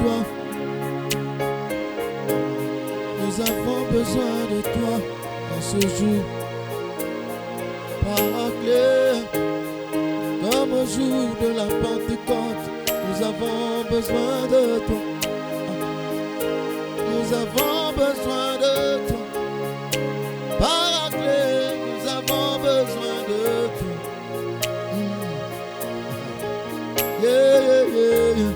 toi. Nous avons besoin de toi en ce jour. Paraclet, comme au jour de la Pentecôte, nous avons besoin de toi. Nous avons besoin de toi. Paraclet, nous avons besoin de toi. Yeah, yeah, yeah, yeah.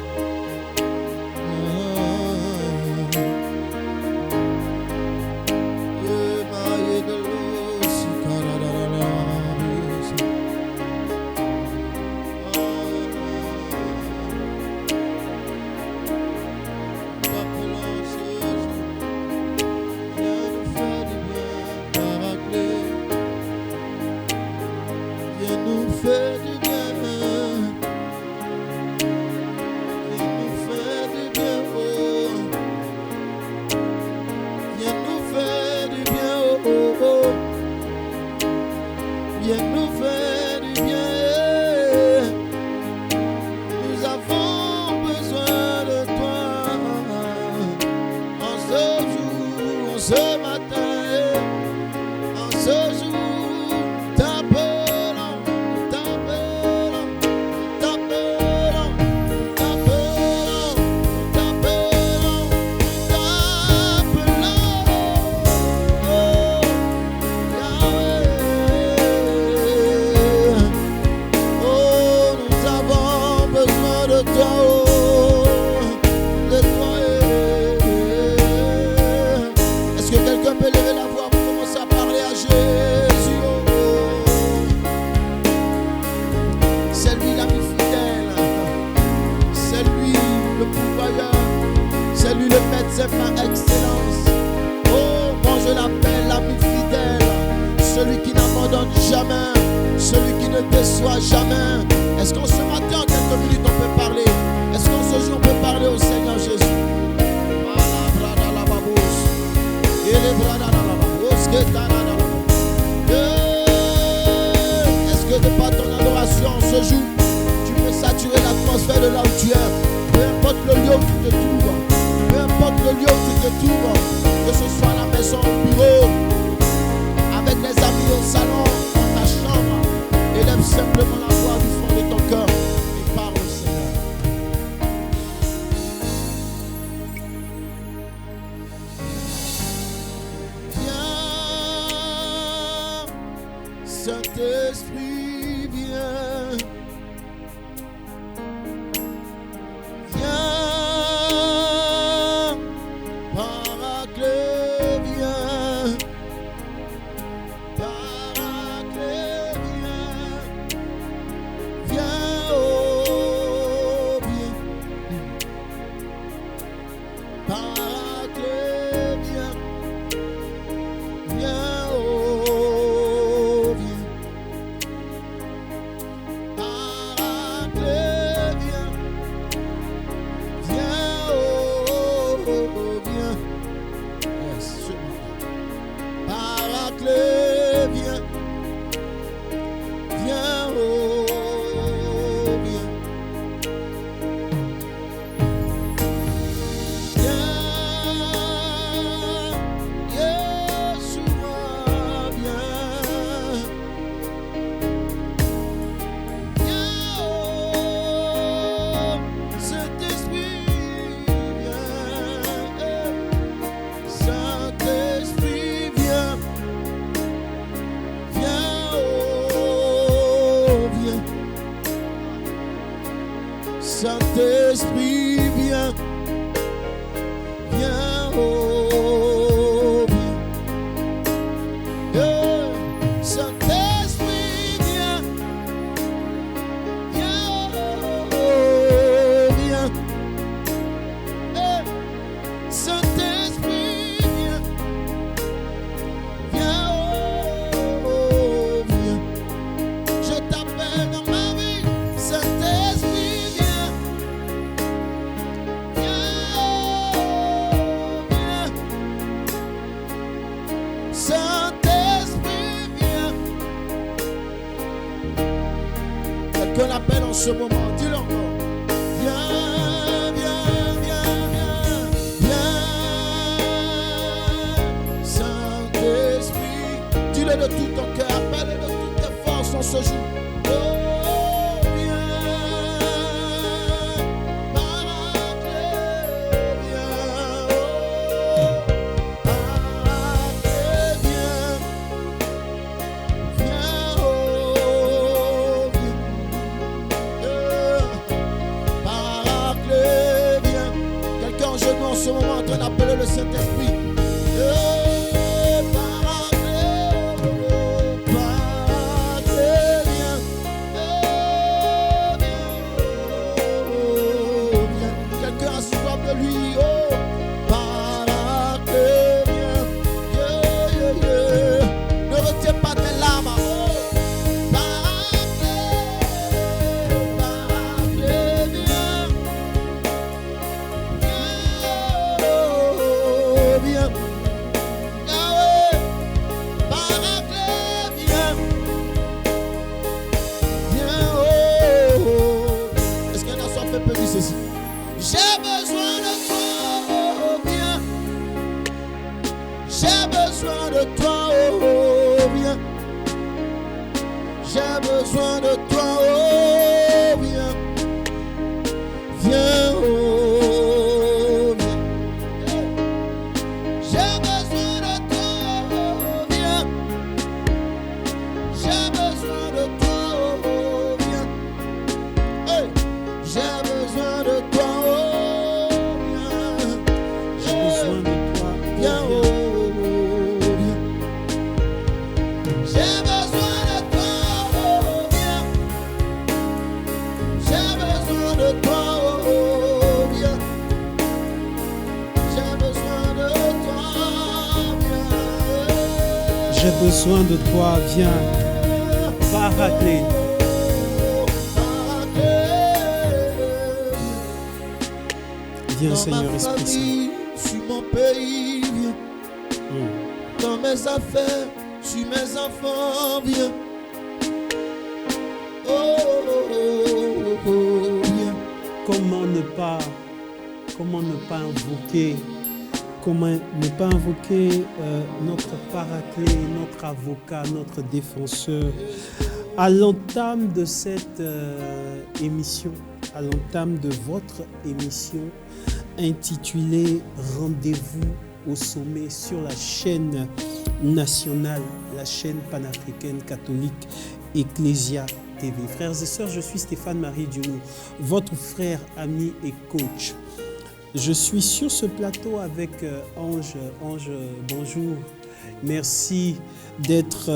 Saint-Esprit, viens. Viens. Paraclet, viens. Paraclet, viens. Viens, oh, viens. Paraclet, viens. Viens, oh. Saint-Esprit, viens, viens, oh, viens. Yeah. Saint-Esprit, viens, viens, oh, viens. Yeah. Saint-Esprit, viens, viens, oh, viens. Je t'appelle dans ma vie, Saint-Esprit, viens. Saint-Esprit, viens. Quelqu'un l'appelle en ce moment, dis-le encore. Viens, viens, viens, Appelle de tout ton cœur, appelle de toutes tes forces en ce jour. Oh, viens, Paraclet, viens, oh, Paraclet, viens, viens, oh, viens, Paraclet, viens. Quelqu'un en genou en ce moment en train d'appeler le Saint-Esprit. J'ai besoin de toi, viens, Paraclet. Viens, Seigneur Esprit Saint. Sur mon pays, viens. Dans mes affaires, sur mes enfants, viens. Viens. Comment ne pas invoquer notre Paraclet, notre avocat, notre défenseur à l'entame de cette émission, à l'entame de votre émission intitulée Rendez-vous au sommet sur la chaîne nationale, la chaîne panafricaine catholique Ecclesia TV. Frères et sœurs, je suis Stéphane-Marie Dionou, votre frère, ami et coach. Je suis sur ce plateau avec Ange. Ange, bonjour. Merci d'être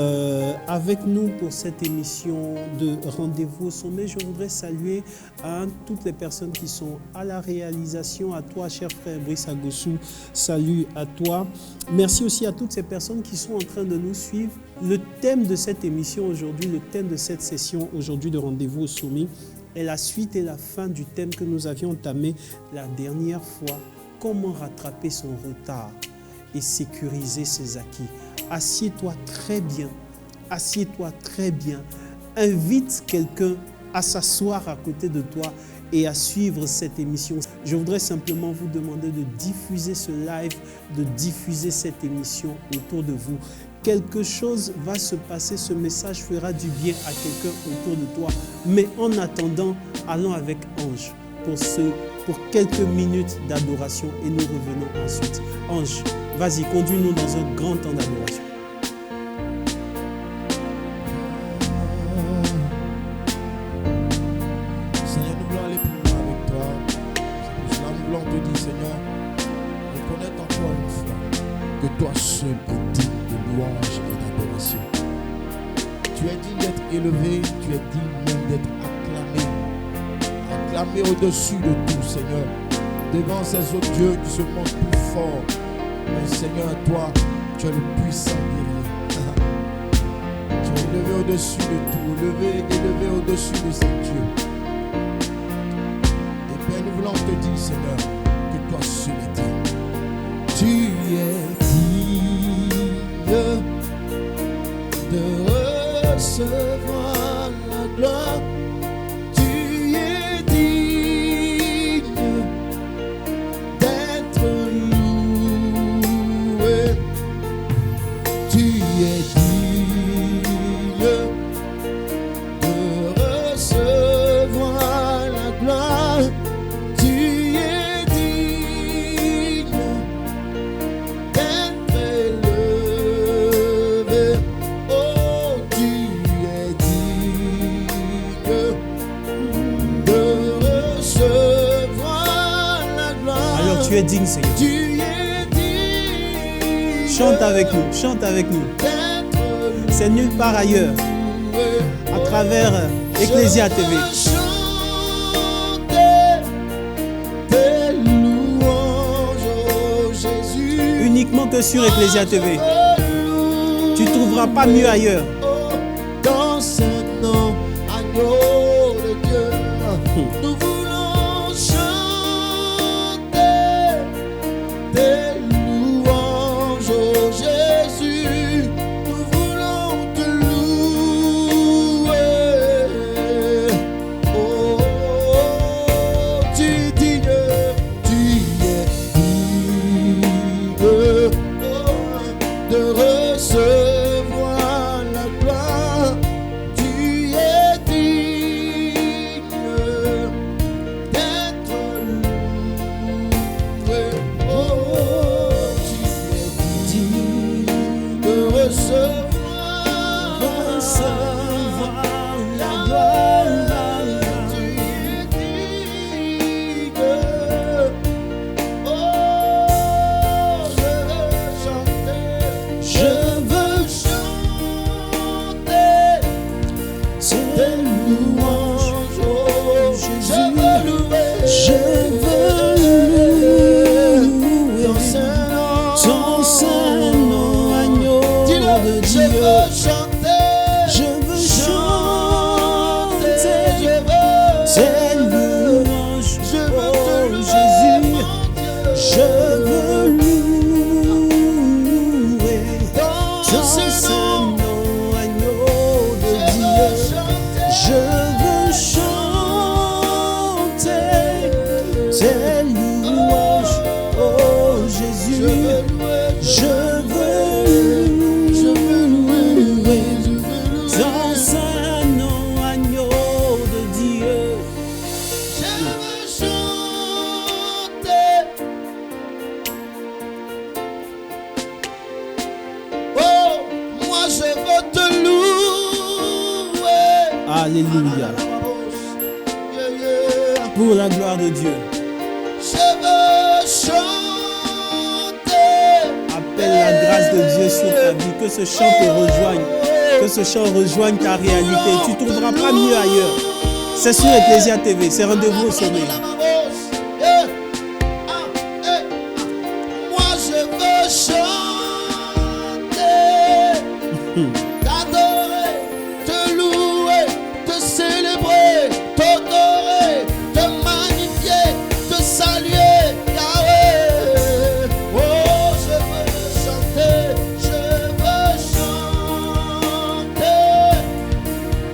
avec nous pour cette émission de Rendez-vous au sommet. Je voudrais saluer toutes les personnes qui sont à la réalisation. À toi, cher frère Brice Agossou, salut à toi. Merci aussi à toutes ces personnes qui sont en train de nous suivre. Le thème de cette émission aujourd'hui, le thème de cette session aujourd'hui de Rendez-vous au sommet, est la suite et la fin du thème que nous avions entamé la dernière fois. Comment rattraper son retard et sécuriser ses acquis. Assieds-toi très bien. Assieds-toi très bien. Invite quelqu'un à s'asseoir à côté de toi et à suivre cette émission. Je voudrais simplement vous demander de diffuser ce live, de diffuser cette émission autour de vous. Quelque chose va se passer, ce message fera du bien à quelqu'un autour de toi. Mais en attendant, allons avec Ange pour quelques minutes d'adoration et nous revenons ensuite. Ange, vas-y, conduis-nous dans un grand temps d'adoration. Seigneur, nous voulons aller plus loin avec toi. C'est pour cela que nous voulons te dire, Seigneur, reconnaître encore une fois que toi seul es digne de louange et d'adoration. Tu es digne d'être élevé, tu es digne même d'être acclamé au-dessus de tout, Seigneur. Devant ces autres dieux qui se montrent plus forts. Mais Seigneur, toi, tu es le puissant guerrier. Tu es élevé au-dessus de tout, élevé au-dessus de ces dieux. Et Père, nous voulons te dire, Seigneur, que toi seul es digne. Tu es digne de recevoir la gloire. Tu es digne Tu es digne, Seigneur. Tu es digne. Chante avec nous, chante avec nous. d'être C'est nulle part ailleurs, loué. à travers Ecclesia TV. Je veux chanter tes louanges, oh Jésus. Uniquement que sur Ecclesia TV. Tu ne trouveras pas mieux ailleurs. Dans ce nom, agneau de Dieu, nous voulons chanter tes louanges, oh Jésus. Nous voulons te louer. Oh, tu es digne, tu es digne de recevoir la gloire. Tu es digne d'être loué. Oh, tu es digne de recevoir la gloire. Tu es digne. Oh, je veux chanter tes louanges, oh Jésus. Je veux louer ton saint nom, agneau dis-le, de je Dieu. veux chanter, Je veux chanter tes louanges, je veux te oh louer, Jésus. mon Dieu. Je veux louer Ton ton saint saint nom, nom, agneau de je veux Dieu. chanter. Je veux chanter tes louanges, oh Jésus. Je veux louer ton saint nom, agneau de Dieu. Je veux chanter. Oh, moi je veux te louer. Alléluia. Yeah, yeah. Pour la gloire de Dieu. Je veux chanter. Appelle la grâce de Dieu sur ta vie. Que ce chant te rejoigne. Que ce chant rejoigne ta réalité. Tu ne trouveras pas mieux ailleurs. C'est sur Ecclesia TV. C'est rendez-vous au sommet. Yeah. Ah, eh, ah. Moi je veux chanter, t'adorer, te louer, te célébrer, t'honorer, te magnifier, te saluer, Yahweh. Oh, je veux chanter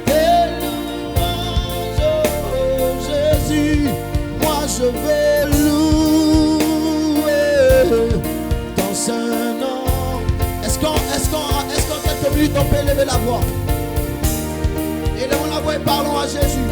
tes louanges, oh Jésus. Moi je veux louer ton saint nom. Est-ce qu'en quelques minutes on peut élever la voix? Élevons la voix et parlons à Jésus.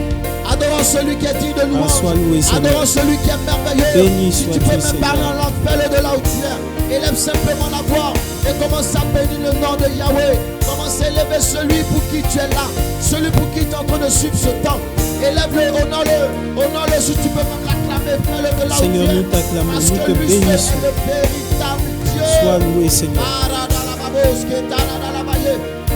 Adorons celui qui est digne de louange. Sois loué, Seigneur. Adorons celui qui est merveilleux. Béni Si soit tu Dieu, peux me Seigneur. parler en langue, fais-le de là où tu es. Élève simplement la voix et commence à bénir le nom de Yahweh. Commence à élever celui pour qui tu es là, celui pour qui tu es en train de suivre ce temps. Élève-le, honore-le, si tu peux même l'acclamer, fais-le de là où Seigneur, tu es. nous t'acclamons, Parce nous que te lui seul bénissons. est le véritable Dieu. Sois loué, Seigneur.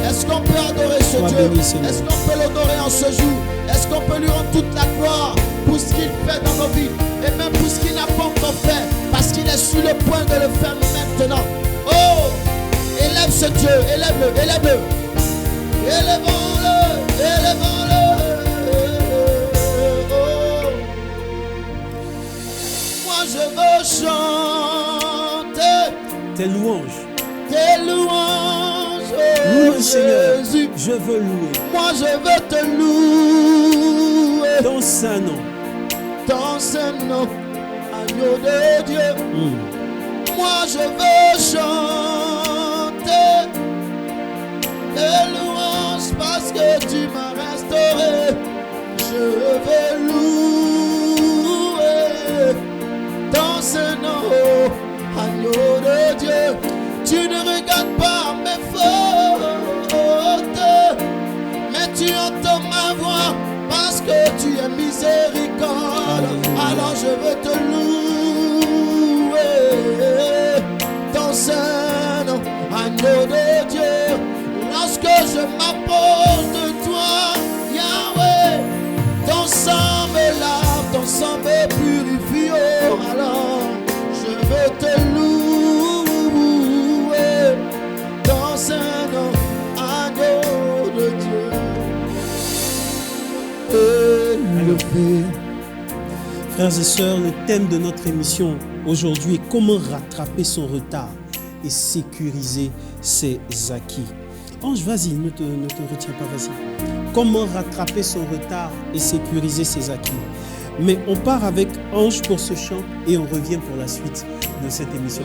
Est-ce qu'on peut adorer ce Sois Dieu? béni, Seigneur. Est-ce qu'on peut l'honorer en ce jour? Est-ce qu'on peut lui rendre toute la gloire pour ce qu'il fait dans nos vies et même pour ce qu'il n'a pas encore fait, parce qu'il est sur le point de le faire maintenant? Oh, élève ce Dieu, élève-le, élève-le. Élevons-le, élevons-le. Oh. Moi je veux chanter Tes louanges. tes louanges, Loue oh le Seigneur. Jésus. Je veux louer Moi je veux te louer ton saint nom. ton saint nom, agneau de Dieu. Mm. Moi je veux chanter tes louanges parce que tu m'as restauré. Je veux louer ton saint nom, agneau de Dieu. Tu ne regardes pas mes fautes, mais tu entends ma voix parce que tu es miséricorde. Alors je veux te louer. m'approche de toi, Yahweh. Ton sang me lave, ton sang me purifie. Oh, alors je veux te louer dans un nom, agneau de Dieu. Élevé. Frères et sœurs, le thème de notre émission aujourd'hui est comment rattraper son retard et sécuriser ses acquis. Ange, vas-y, ne te retiens pas, vas-y. Comment rattraper son retard et sécuriser ses acquis. Mais on part avec Ange pour ce chant et on revient pour la suite de cette émission.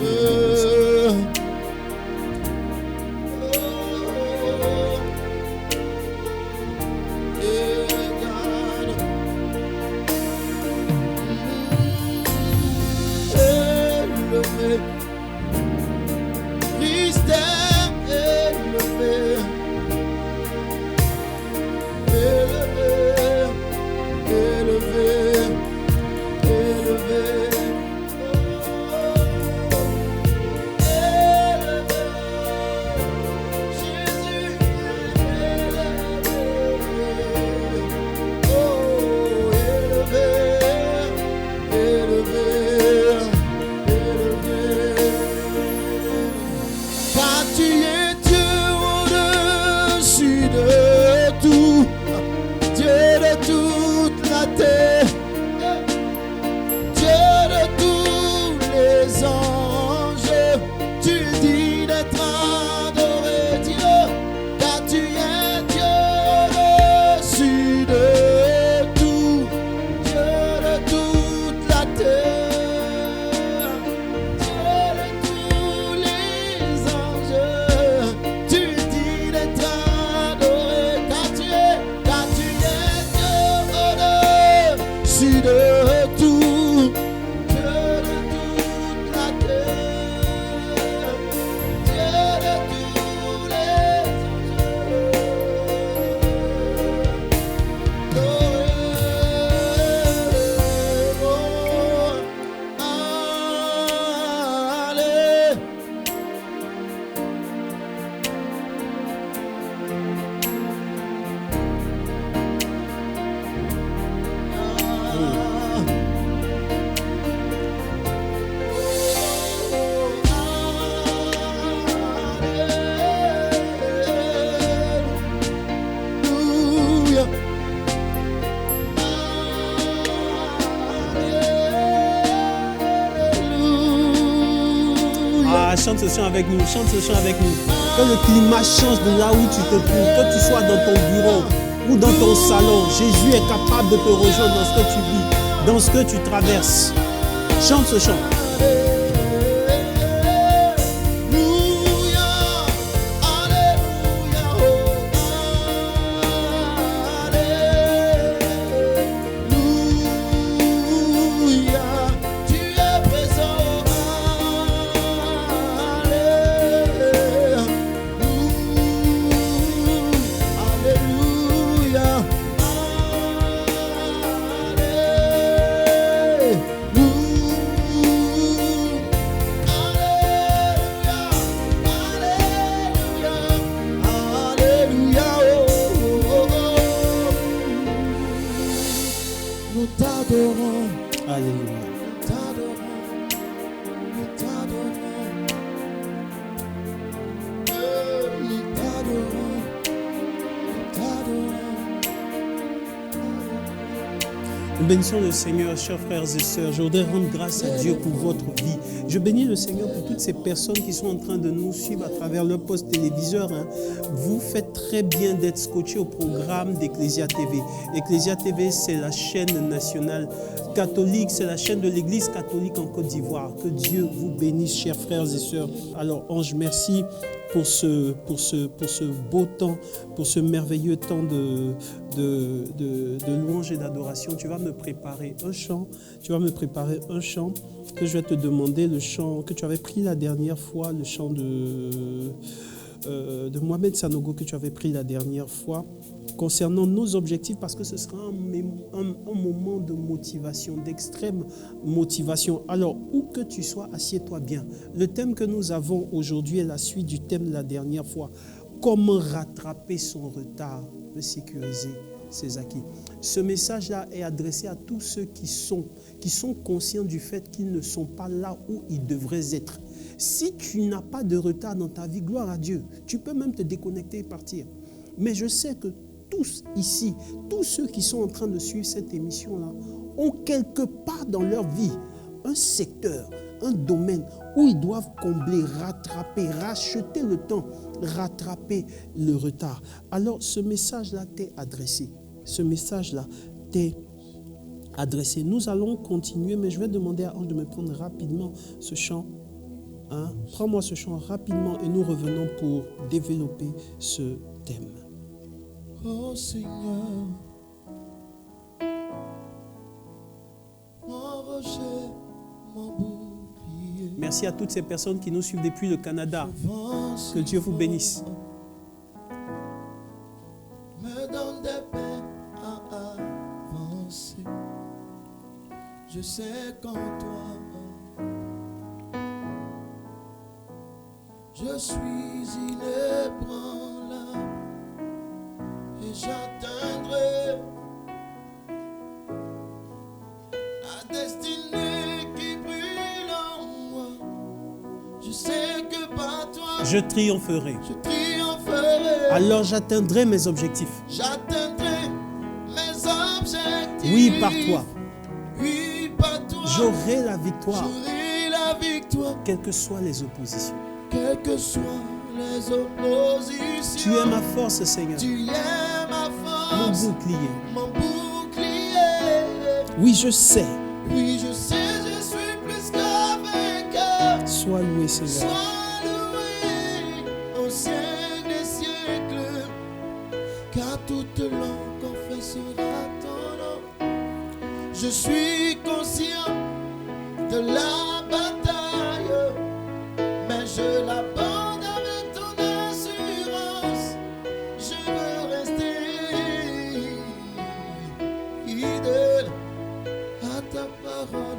Chante ce chant avec nous, chante ce chant avec nous. Que le climat change de là où tu te trouves, que tu sois dans ton bureau ou dans ton salon. Jésus est capable de te rejoindre dans ce que tu vis, dans ce que tu traverses. Chante ce chant. Nous bénissons le Seigneur, chers frères et sœurs. Je voudrais rendre grâce à Dieu pour votre vie. Je bénis le Seigneur pour toutes ces personnes qui sont en train de nous suivre à travers leur poste téléviseur. Vous faites très bien d'être scotché au programme d'Ecclesia TV. Ecclesia TV, c'est la chaîne nationale catholique, c'est la chaîne de l'Église catholique en Côte d'Ivoire. Que Dieu vous bénisse, chers frères et sœurs. Alors, Ange, merci pour ce beau temps, pour ce merveilleux temps de louange et d'adoration. Tu vas me préparer un chant. Que je vais te demander, le chant que tu avais pris la dernière fois, le chant de Mohamed Sanogo que tu avais pris la dernière fois, concernant nos objectifs, parce que ce sera un moment de motivation, d'extrême motivation. Alors, où que tu sois, assieds-toi bien. Le thème que nous avons aujourd'hui est la suite du thème de la dernière fois. comment rattraper son retard, de sécuriser ses acquis. Ce message-là est adressé à tous ceux qui sont conscients du fait qu'ils ne sont pas là où ils devraient être. Si tu n'as pas de retard dans ta vie, gloire à Dieu, tu peux même te déconnecter et partir. Mais je sais que tous ici, tous ceux qui sont en train de suivre cette émission-là, ont quelque part dans leur vie un secteur, un domaine où ils doivent combler, rattraper, racheter le temps, rattraper le retard. Alors ce message-là t'est adressé. Ce message-là t'est adressé. Nous allons continuer, mais je vais demander à Ange de me prendre rapidement ce chant. Prends-moi ce chant rapidement et nous revenons pour développer ce thème. Oh Seigneur, mon rocher, mon bouclier. Merci à toutes ces personnes qui nous suivent depuis le Canada. Que Dieu vous bénisse. Me donne des peines à avancer. Je sais qu'en toi, je suis inébranlable et j'atteindrai la destinée qui brûle en moi. Je sais que par toi, Je triompherai. je triompherai. Alors j'atteindrai mes objectifs. J'atteindrai mes objectifs. Oui, par toi. Oui, par toi. J'aurai la victoire, J'aurai la victoire. quelles que soient les oppositions. Quelles que soient les oppositions. Tu es ma force, Seigneur. Tu es ma Mon force. bouclier. Mon bouclier. Oui, je sais. Oui, je sais, je suis plus qu'un vainqueur. Sois loué, Seigneur. Sois loué au siècle des siècles, car toute langue confessera ton nom. Je suis conscient de la bataille, mais je l'aborde avec ton assurance. Je veux rester fidèle à ta parole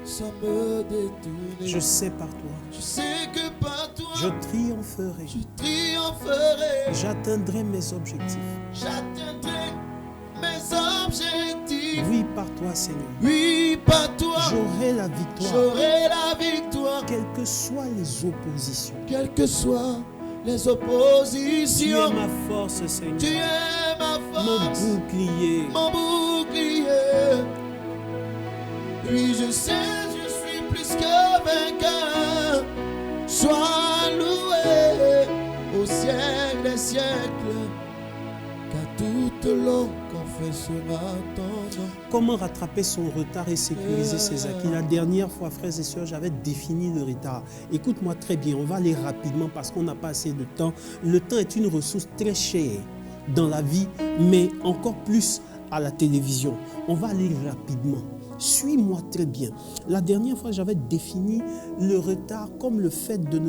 sans me détourner. Je sais par toi. Je sais que par toi, Je triompherai. je triompherai. J'atteindrai mes objectifs. J'atteindrai mes objectifs. Oui, par toi, Seigneur. Oui, par toi, J'aurai la victoire, j'aurai la victoire. quelles que soient les oppositions. Quelles que soient les Tu es oppositions. ma force, Seigneur. Tu es ma Mon force, bouclier. mon bouclier. Oui, je sais, je suis plus que vainqueur. Sois loué au siècle des siècles, car toute langue confessera ton nom. Comment rattraper son retard et sécuriser ses acquis? La dernière fois, frères et sœurs, j'avais défini le retard. Écoute-moi très bien, on va aller rapidement parce qu'on n'a pas assez de temps. Le temps est une ressource très chère dans la vie, mais encore plus à la télévision. On va aller rapidement. Suis-moi très bien. La dernière fois, j'avais défini le retard comme le fait de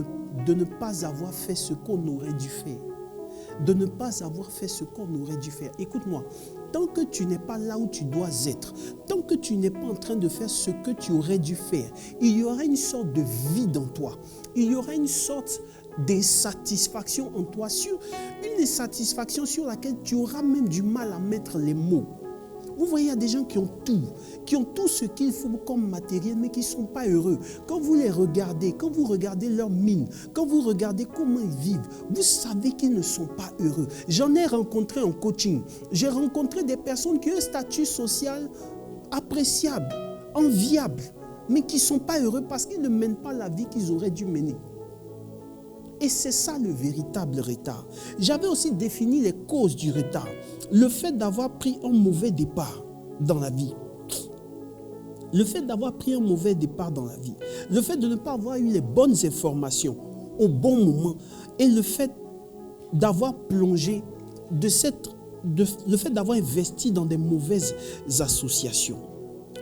ne pas avoir fait ce qu'on aurait dû faire. De ne pas avoir fait ce qu'on aurait dû faire. Écoute-moi, tant que tu n'es pas là où tu dois être, tant que tu n'es pas en train de faire ce que tu aurais dû faire, il y aura une sorte de vide en toi. Il y aura une sorte d'insatisfaction en toi, une insatisfaction sur laquelle tu auras même du mal à mettre les mots. Vous voyez, il y a des gens qui ont tout ce qu'il faut comme matériel, mais qui ne sont pas heureux. Quand vous les regardez, quand vous regardez leur mine, quand vous regardez comment ils vivent, vous savez qu'ils ne sont pas heureux. J'en ai rencontré en coaching. J'ai rencontré des personnes qui ont un statut social appréciable, enviable, mais qui ne sont pas heureux parce qu'ils ne mènent pas la vie qu'ils auraient dû mener. Et c'est ça le véritable retard. J'avais aussi défini les causes du retard. Le fait d'avoir pris un mauvais départ dans la vie. Le fait d'avoir pris un mauvais départ dans la vie. Le fait de ne pas avoir eu les bonnes informations au bon moment. Et le fait d'avoir plongé, le fait d'avoir investi dans des mauvaises associations.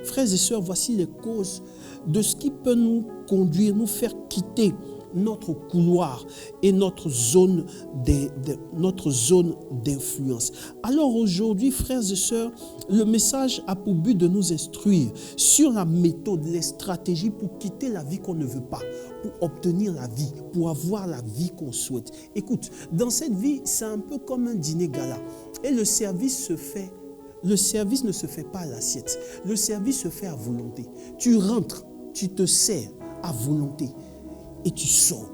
Frères et sœurs, voici les causes de ce qui peut nous conduire, nous faire quitter notre couloir et notre zone d'influence. Alors aujourd'hui, frères et sœurs, le message a pour but de nous instruire sur la méthode, les stratégies pour quitter la vie qu'on ne veut pas, pour obtenir la vie, pour avoir la vie qu'on souhaite. Écoute, dans cette vie, c'est un peu comme un dîner gala. Et le service ne se fait pas à l'assiette. Le service se fait à volonté. Tu rentres, tu te sers à volonté et tu sors.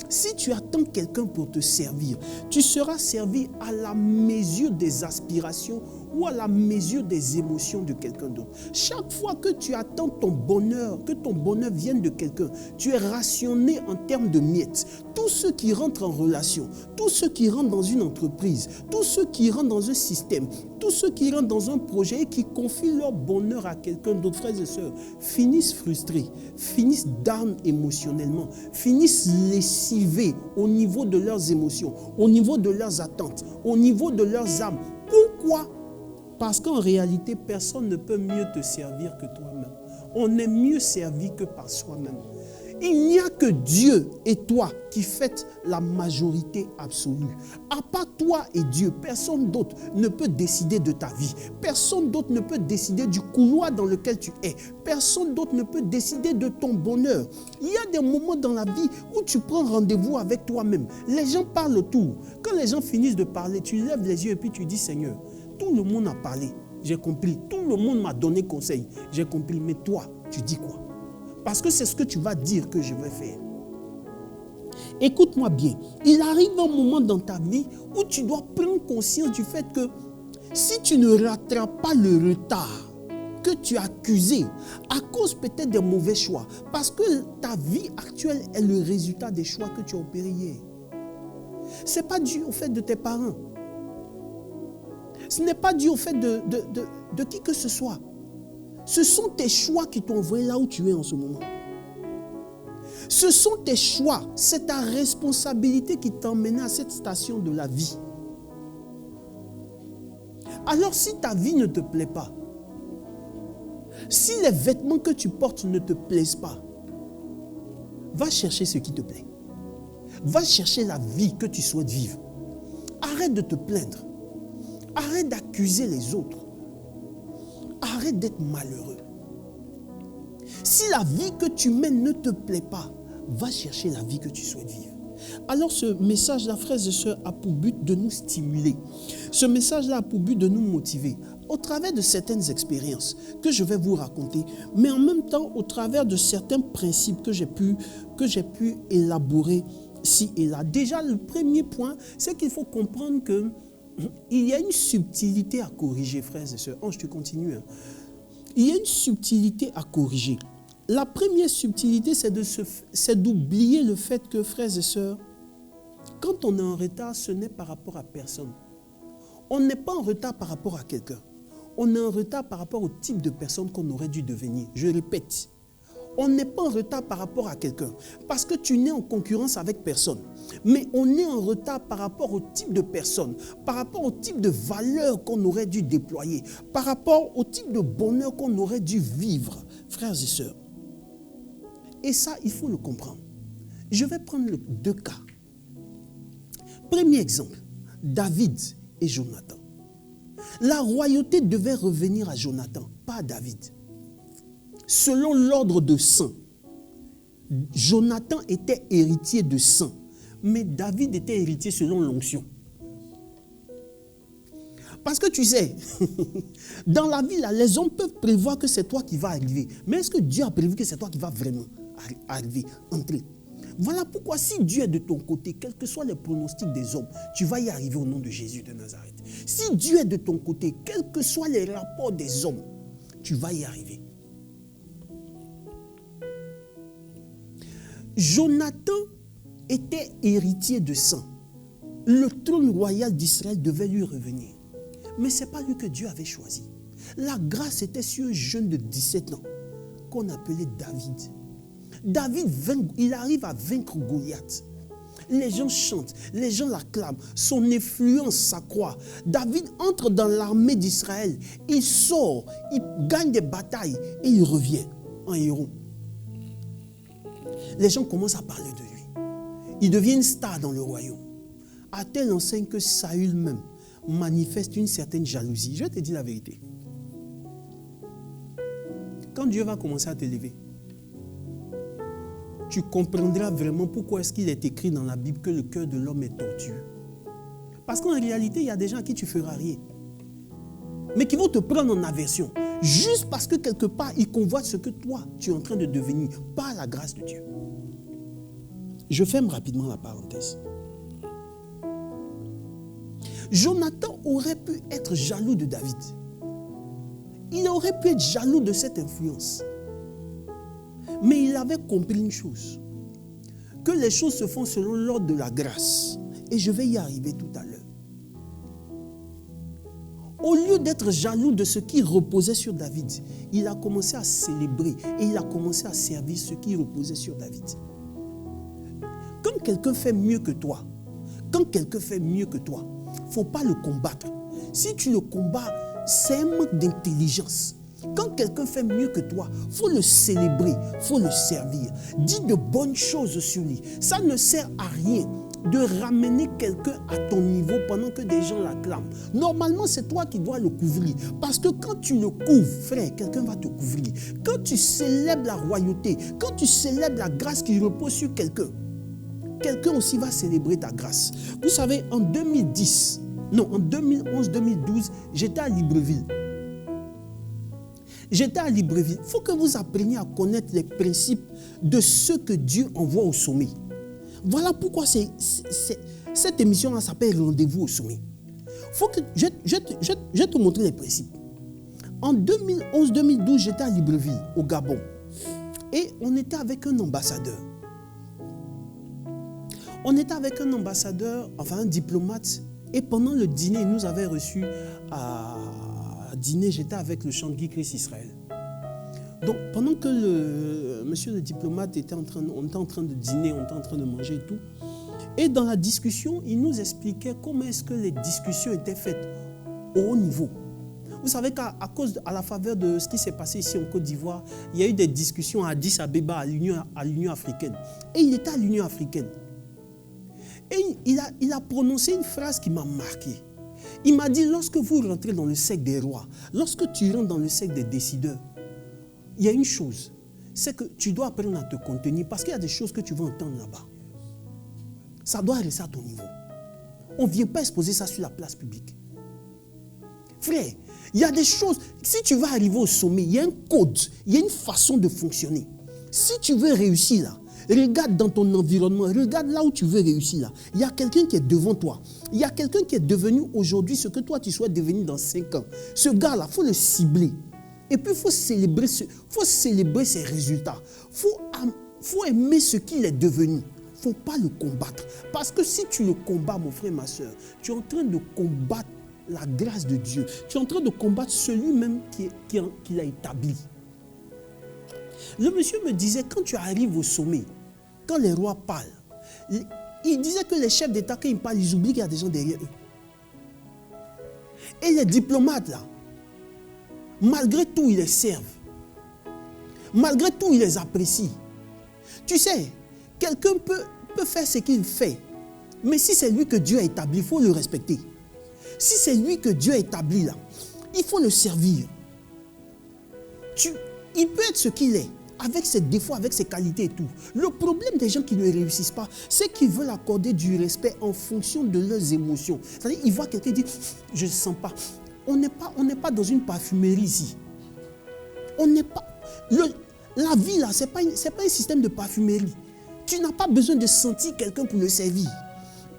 Si tu attends quelqu'un pour te servir, tu seras servi à la mesure des aspirations ou à la mesure des émotions de quelqu'un d'autre. Chaque fois que tu attends ton bonheur, que ton bonheur vienne de quelqu'un, tu es rationné en termes de miettes. Tous ceux qui rentrent en relation, tous ceux qui rentrent dans une entreprise, tous ceux qui rentrent dans un système, tous ceux qui rentrent dans un projet et qui confient leur bonheur à quelqu'un d'autre, frères et sœurs, finissent frustrés, finissent down émotionnellement, finissent lessivés au niveau de leurs émotions, au niveau de leurs attentes, au niveau de leurs âmes. Pourquoi ? Parce qu'en réalité, personne ne peut mieux te servir que toi-même. On est mieux servi que par soi-même. Il n'y a que Dieu et toi qui faites la majorité absolue. À part toi et Dieu, personne d'autre ne peut décider de ta vie. Personne d'autre ne peut décider du couloir dans lequel tu es. Personne d'autre ne peut décider de ton bonheur. Il y a des moments dans la vie où tu prends rendez-vous avec toi-même. Les gens parlent autour. Quand les gens finissent de parler, tu lèves les yeux et puis tu dis, Seigneur, tout le monde a parlé, j'ai compris. Tout le monde m'a donné conseil, j'ai compris. Mais toi, tu dis quoi? Parce que c'est ce que tu vas dire que je vais faire. Écoute-moi bien. Il arrive un moment dans ta vie où tu dois prendre conscience du fait que si tu ne rattrapes pas le retard que tu as accusé à cause peut-être des mauvais choix, parce que ta vie actuelle est le résultat des choix que tu as opérés hier. Ce n'est pas dû au fait de tes parents. Ce n'est pas dû au fait de qui que ce soit. Ce sont tes choix qui t'ont envoyé là où tu es en ce moment. Ce sont tes choix, c'est ta responsabilité qui t'a emmené à cette station de la vie. Alors si ta vie ne te plaît pas, si les vêtements que tu portes ne te plaisent pas, va chercher ce qui te plaît. Va chercher la vie que tu souhaites vivre. Arrête de te plaindre. Arrête d'accuser les autres. Arrête d'être malheureux. Si la vie que tu mènes ne te plaît pas, va chercher la vie que tu souhaites vivre. Alors ce message-là, frères et sœurs, a pour but de nous stimuler. Ce message-là a pour but de nous motiver au travers de certaines expériences que je vais vous raconter, mais en même temps au travers de certains principes que j'ai pu élaborer ci et là. Déjà, le premier point, c'est qu'il faut comprendre que il y a une subtilité à corriger, frères et sœurs. Je continue. Il y a une subtilité à corriger. La première subtilité, c'est d'oublier le fait que, frères et sœurs, quand on est en retard, ce n'est par rapport à personne. On n'est pas en retard par rapport à quelqu'un. On est en retard par rapport au type de personne qu'on aurait dû devenir. Je répète. On n'est pas en retard par rapport à quelqu'un, parce que tu n'es en concurrence avec personne. Mais on est en retard par rapport au type de personne, par rapport au type de valeur qu'on aurait dû déployer, par rapport au type de bonheur qu'on aurait dû vivre, frères et sœurs. Et ça, il faut le comprendre. Je vais prendre deux cas. Premier exemple, David et Jonathan. La royauté devait revenir à Jonathan, pas à David. Selon l'ordre de sang, Jonathan était héritier de sang, mais David était héritier selon l'onction. Parce que tu sais, dans la vie, là, les hommes peuvent prévoir que c'est toi qui vas arriver. Mais est-ce que Dieu a prévu que c'est toi qui vas vraiment arriver, entrer? Voilà pourquoi si Dieu est de ton côté, quels que soient les pronostics des hommes, tu vas y arriver au nom de Jésus de Nazareth. Si Dieu est de ton côté, quels que soient les rapports des hommes, tu vas y arriver. Jonathan était héritier de sang. Le trône royal d'Israël devait lui revenir. Mais ce n'est pas lui que Dieu avait choisi. La grâce était sur un jeune de 17 ans qu'on appelait David. David, il arrive à vaincre Goliath. Les gens chantent, les gens l'acclament, son influence s'accroît. David entre dans l'armée d'Israël, il sort, il gagne des batailles et il revient en héros. Les gens commencent à parler de lui. il devient une star dans le royaume. À telle enseigne que Saül même manifeste une certaine jalousie. Je vais te dire la vérité. Quand Dieu va commencer à te lever, tu comprendras vraiment pourquoi est-ce qu'il est écrit dans la Bible que le cœur de l'homme est tortueux. Parce qu'en réalité, il y a des gens à qui tu ne feras rien. Mais qui vont te prendre en aversion. Juste parce que quelque part, ils convoitent ce que toi, tu es en train de devenir par la grâce de Dieu. Je ferme rapidement la parenthèse. Jonathan aurait pu être jaloux de David. Il aurait pu être jaloux de cette influence. Mais il avait compris une chose. Que les choses se font selon l'ordre de la grâce. Et je vais y arriver tout à l'heure. Au lieu d'être jaloux de ce qui reposait sur David, il a commencé à célébrer et il a commencé à servir ce qui reposait sur David. Quand quelqu'un fait mieux que toi, il ne faut pas le combattre. Si tu le combats, c'est un manque d'intelligence. Quand quelqu'un fait mieux que toi, il faut le célébrer, il faut le servir. Dis de bonnes choses sur lui. Ça ne sert à rien de ramener quelqu'un à ton niveau pendant que des gens l'acclament. Normalement, c'est toi qui dois le couvrir. Parce que quand tu le couvres, frère, quelqu'un va te couvrir. Quand tu célèbres la royauté, quand tu célèbres la grâce qui repose sur quelqu'un, quelqu'un aussi va célébrer ta grâce. Vous savez, en 2011-2012, j'étais à Libreville. Il faut que vous appreniez à connaître les principes de ce que Dieu envoie au sommet. Voilà pourquoi cette émission-là s'appelle Rendez-vous au sommet. Je vais te montrer les principes. En 2011-2012, j'étais à Libreville, au Gabon. Et on était avec un ambassadeur. Enfin un diplomate. Et pendant le dîner, il nous avait reçus à dîner. J'étais avec le chant de Guy Christ Israël. Donc, pendant que monsieur le diplomate on était en train de dîner, on était en train de manger et tout, et dans la discussion, il nous expliquait comment est-ce que les discussions étaient faites au haut niveau. Vous savez qu'à la faveur de ce qui s'est passé ici en Côte d'Ivoire, il y a eu des discussions à Addis Abeba, à l'Union africaine. Et il était à l'Union africaine. Et il a prononcé une phrase qui m'a marqué. Il m'a dit, lorsque vous rentrez dans le cercle des rois, lorsque tu rentres dans le cercle des décideurs, il y a une chose, c'est que tu dois apprendre à te contenir parce qu'il y a des choses que tu vas entendre là-bas. Ça doit rester à ton niveau. On ne vient pas exposer ça sur la place publique. Frère, il y a des choses, si tu vas arriver au sommet, il y a un code, il y a une façon de fonctionner. Si tu veux réussir là, regarde dans ton environnement, regarde là où tu veux réussir là. Il y a quelqu'un qui est devant toi. Il y a quelqu'un qui est devenu aujourd'hui ce que toi tu souhaites devenir dans 5 ans. Ce gars-là, il faut le cibler. Et puis, il faut célébrer ses résultats. Il faut aimer ce qu'il est devenu. Il ne faut pas le combattre. Parce que si tu le combats, mon frère, ma soeur, tu es en train de combattre la grâce de Dieu. Tu es en train de combattre celui-même qui l'a établi. Le monsieur me disait, quand tu arrives au sommet, quand les rois parlent, il disait que les chefs d'État, quand ils parlent, ils oublient qu'il y a des gens derrière eux. Et les diplomates, là, malgré tout, ils les servent. Malgré tout, ils les apprécient. Tu sais, quelqu'un peut faire ce qu'il fait. Mais si c'est lui que Dieu a établi, il faut le respecter. Si c'est lui que Dieu a établi là, il faut le servir. Il peut être ce qu'il est, avec ses défauts, avec ses qualités et tout. Le problème des gens qui ne réussissent pas, c'est qu'ils veulent accorder du respect en fonction de leurs émotions. C'est-à-dire, ils voient quelqu'un dire, je ne sens pas. On n'est pas dans une parfumerie ici. On n'est pas... La vie là, ce n'est pas un système de parfumerie. Tu n'as pas besoin de sentir quelqu'un pour le servir.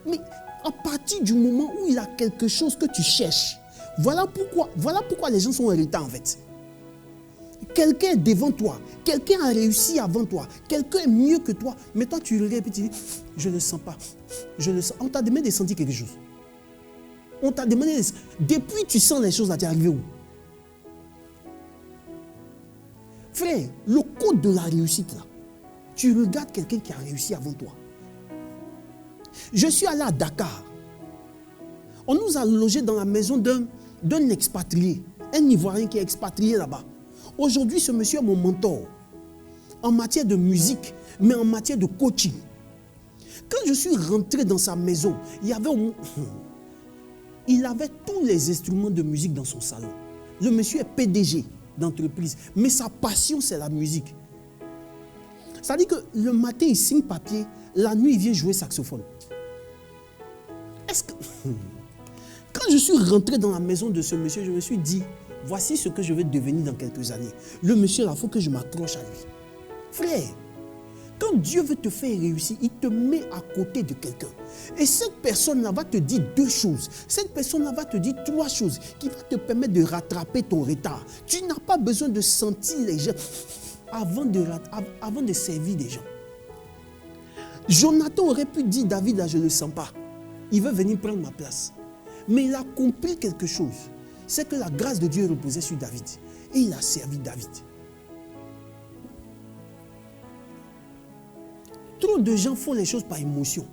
Mais à partir du moment où il a quelque chose que tu cherches, voilà pourquoi les gens sont en retard en fait. Quelqu'un est devant toi, quelqu'un a réussi avant toi, quelqu'un est mieux que toi, mais toi tu regardes et tu dis, je ne le sens pas, je le sens. On t'a demandé de sentir quelque chose. On t'a demandé, depuis tu sens les choses là, tu es arrivé où? Frère, le code de la réussite là, tu regardes quelqu'un qui a réussi avant toi. Je suis allé à Dakar. On nous a logés dans la maison d'un expatrié, un Ivoirien qui est expatrié là-bas. Aujourd'hui, ce monsieur est mon mentor en matière de musique, mais en matière de coaching. Quand je suis rentré dans sa maison, il avait tous les instruments de musique dans son salon. Le monsieur est PDG d'entreprise, mais sa passion, c'est la musique. Ça veut dire que le matin, il signe papier, la nuit, il vient jouer saxophone. Quand je suis rentré dans la maison de ce monsieur, je me suis dit, voici ce que je vais devenir dans quelques années. Le monsieur, là, il faut que je m'accroche à lui. Frère, quand Dieu veut te faire réussir, il te met à côté de quelqu'un. Et cette personne-là va te dire deux choses. Cette personne-là va te dire trois choses qui vont te permettre de rattraper ton retard. Tu n'as pas besoin de sentir les gens avant de servir des gens. Jonathan aurait pu dire, David, là, je ne le sens pas. Il veut venir prendre ma place. Mais il a compris quelque chose. C'est que la grâce de Dieu reposait sur David. Et il a servi David. Trop de gens font les choses par émotion.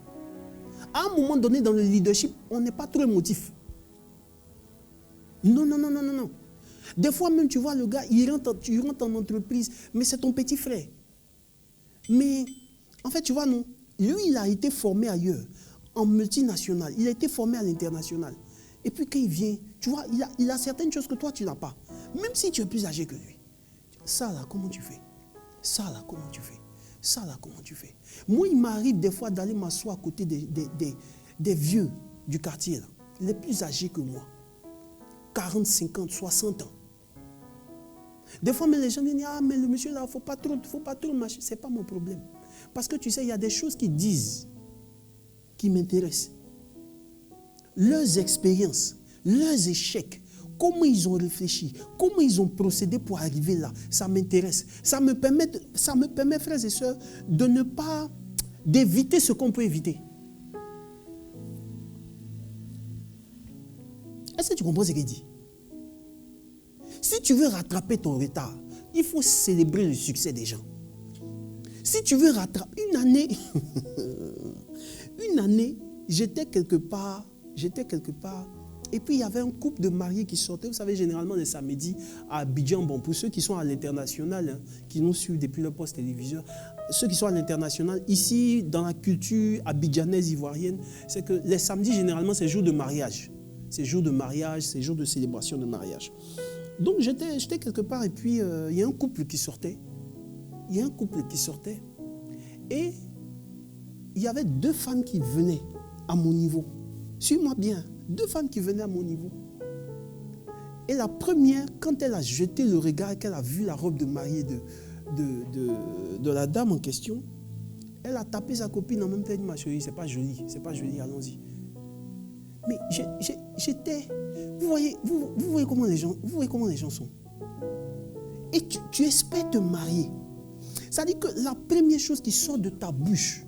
À un moment donné, dans le leadership, on n'est pas trop émotif. Non. Des fois même, tu vois, le gars, tu rentres en entreprise, mais c'est ton petit frère. Mais, en fait, tu vois, non. Lui, il a été formé ailleurs, en multinational. Il a été formé à l'international. Et puis, quand il vient, tu vois, il a certaines choses que toi, tu n'as pas. Même si tu es plus âgé que lui. Ça, là, comment tu fais? Ça, là, comment tu fais? Ça, là, comment tu fais? Moi, il m'arrive des fois d'aller m'asseoir à côté des vieux du quartier, là, les plus âgés que moi. 40, 50, 60 ans. Des fois, mais les gens disent, ah, mais le monsieur là, il ne faut pas trop marcher. Ce n'est pas mon problème. Parce que tu sais, il y a des choses qu'ils disent qui m'intéressent. Leurs expériences, leurs échecs, comment ils ont réfléchi, comment ils ont procédé pour arriver là, ça m'intéresse. Ça me permet, frères et sœurs, d'éviter ce qu'on peut éviter. Est-ce que tu comprends ce qu'il dit? Si tu veux rattraper ton retard, il faut célébrer le succès des gens. Si tu veux rattraper une année, j'étais quelque part, et puis il y avait un couple de mariés qui sortaient, vous savez, généralement les samedis à Abidjan. Bon, pour ceux qui sont à l'international, hein, qui nous suivent depuis le poste télévision, ceux qui sont à l'international, ici, dans la culture abidjanaise, ivoirienne, c'est que les samedis, généralement, c'est jour de mariage. C'est jour de mariage, c'est jour de célébration de mariage. Donc j'étais quelque part, et puis il y a un couple qui sortait. Et il y avait deux femmes qui venaient à mon niveau. Suis-moi bien. Deux femmes qui venaient à mon niveau. Et la première, quand elle a jeté le regard et qu'elle a vu la robe de mariée de la dame en question, elle a tapé sa copine en même temps. Elle dit, ma chérie, c'est pas joli, allons-y. Mais j'étais... Vous voyez comment les gens sont. Et tu espères te marier. Ça dit que la première chose qui sort de ta bouche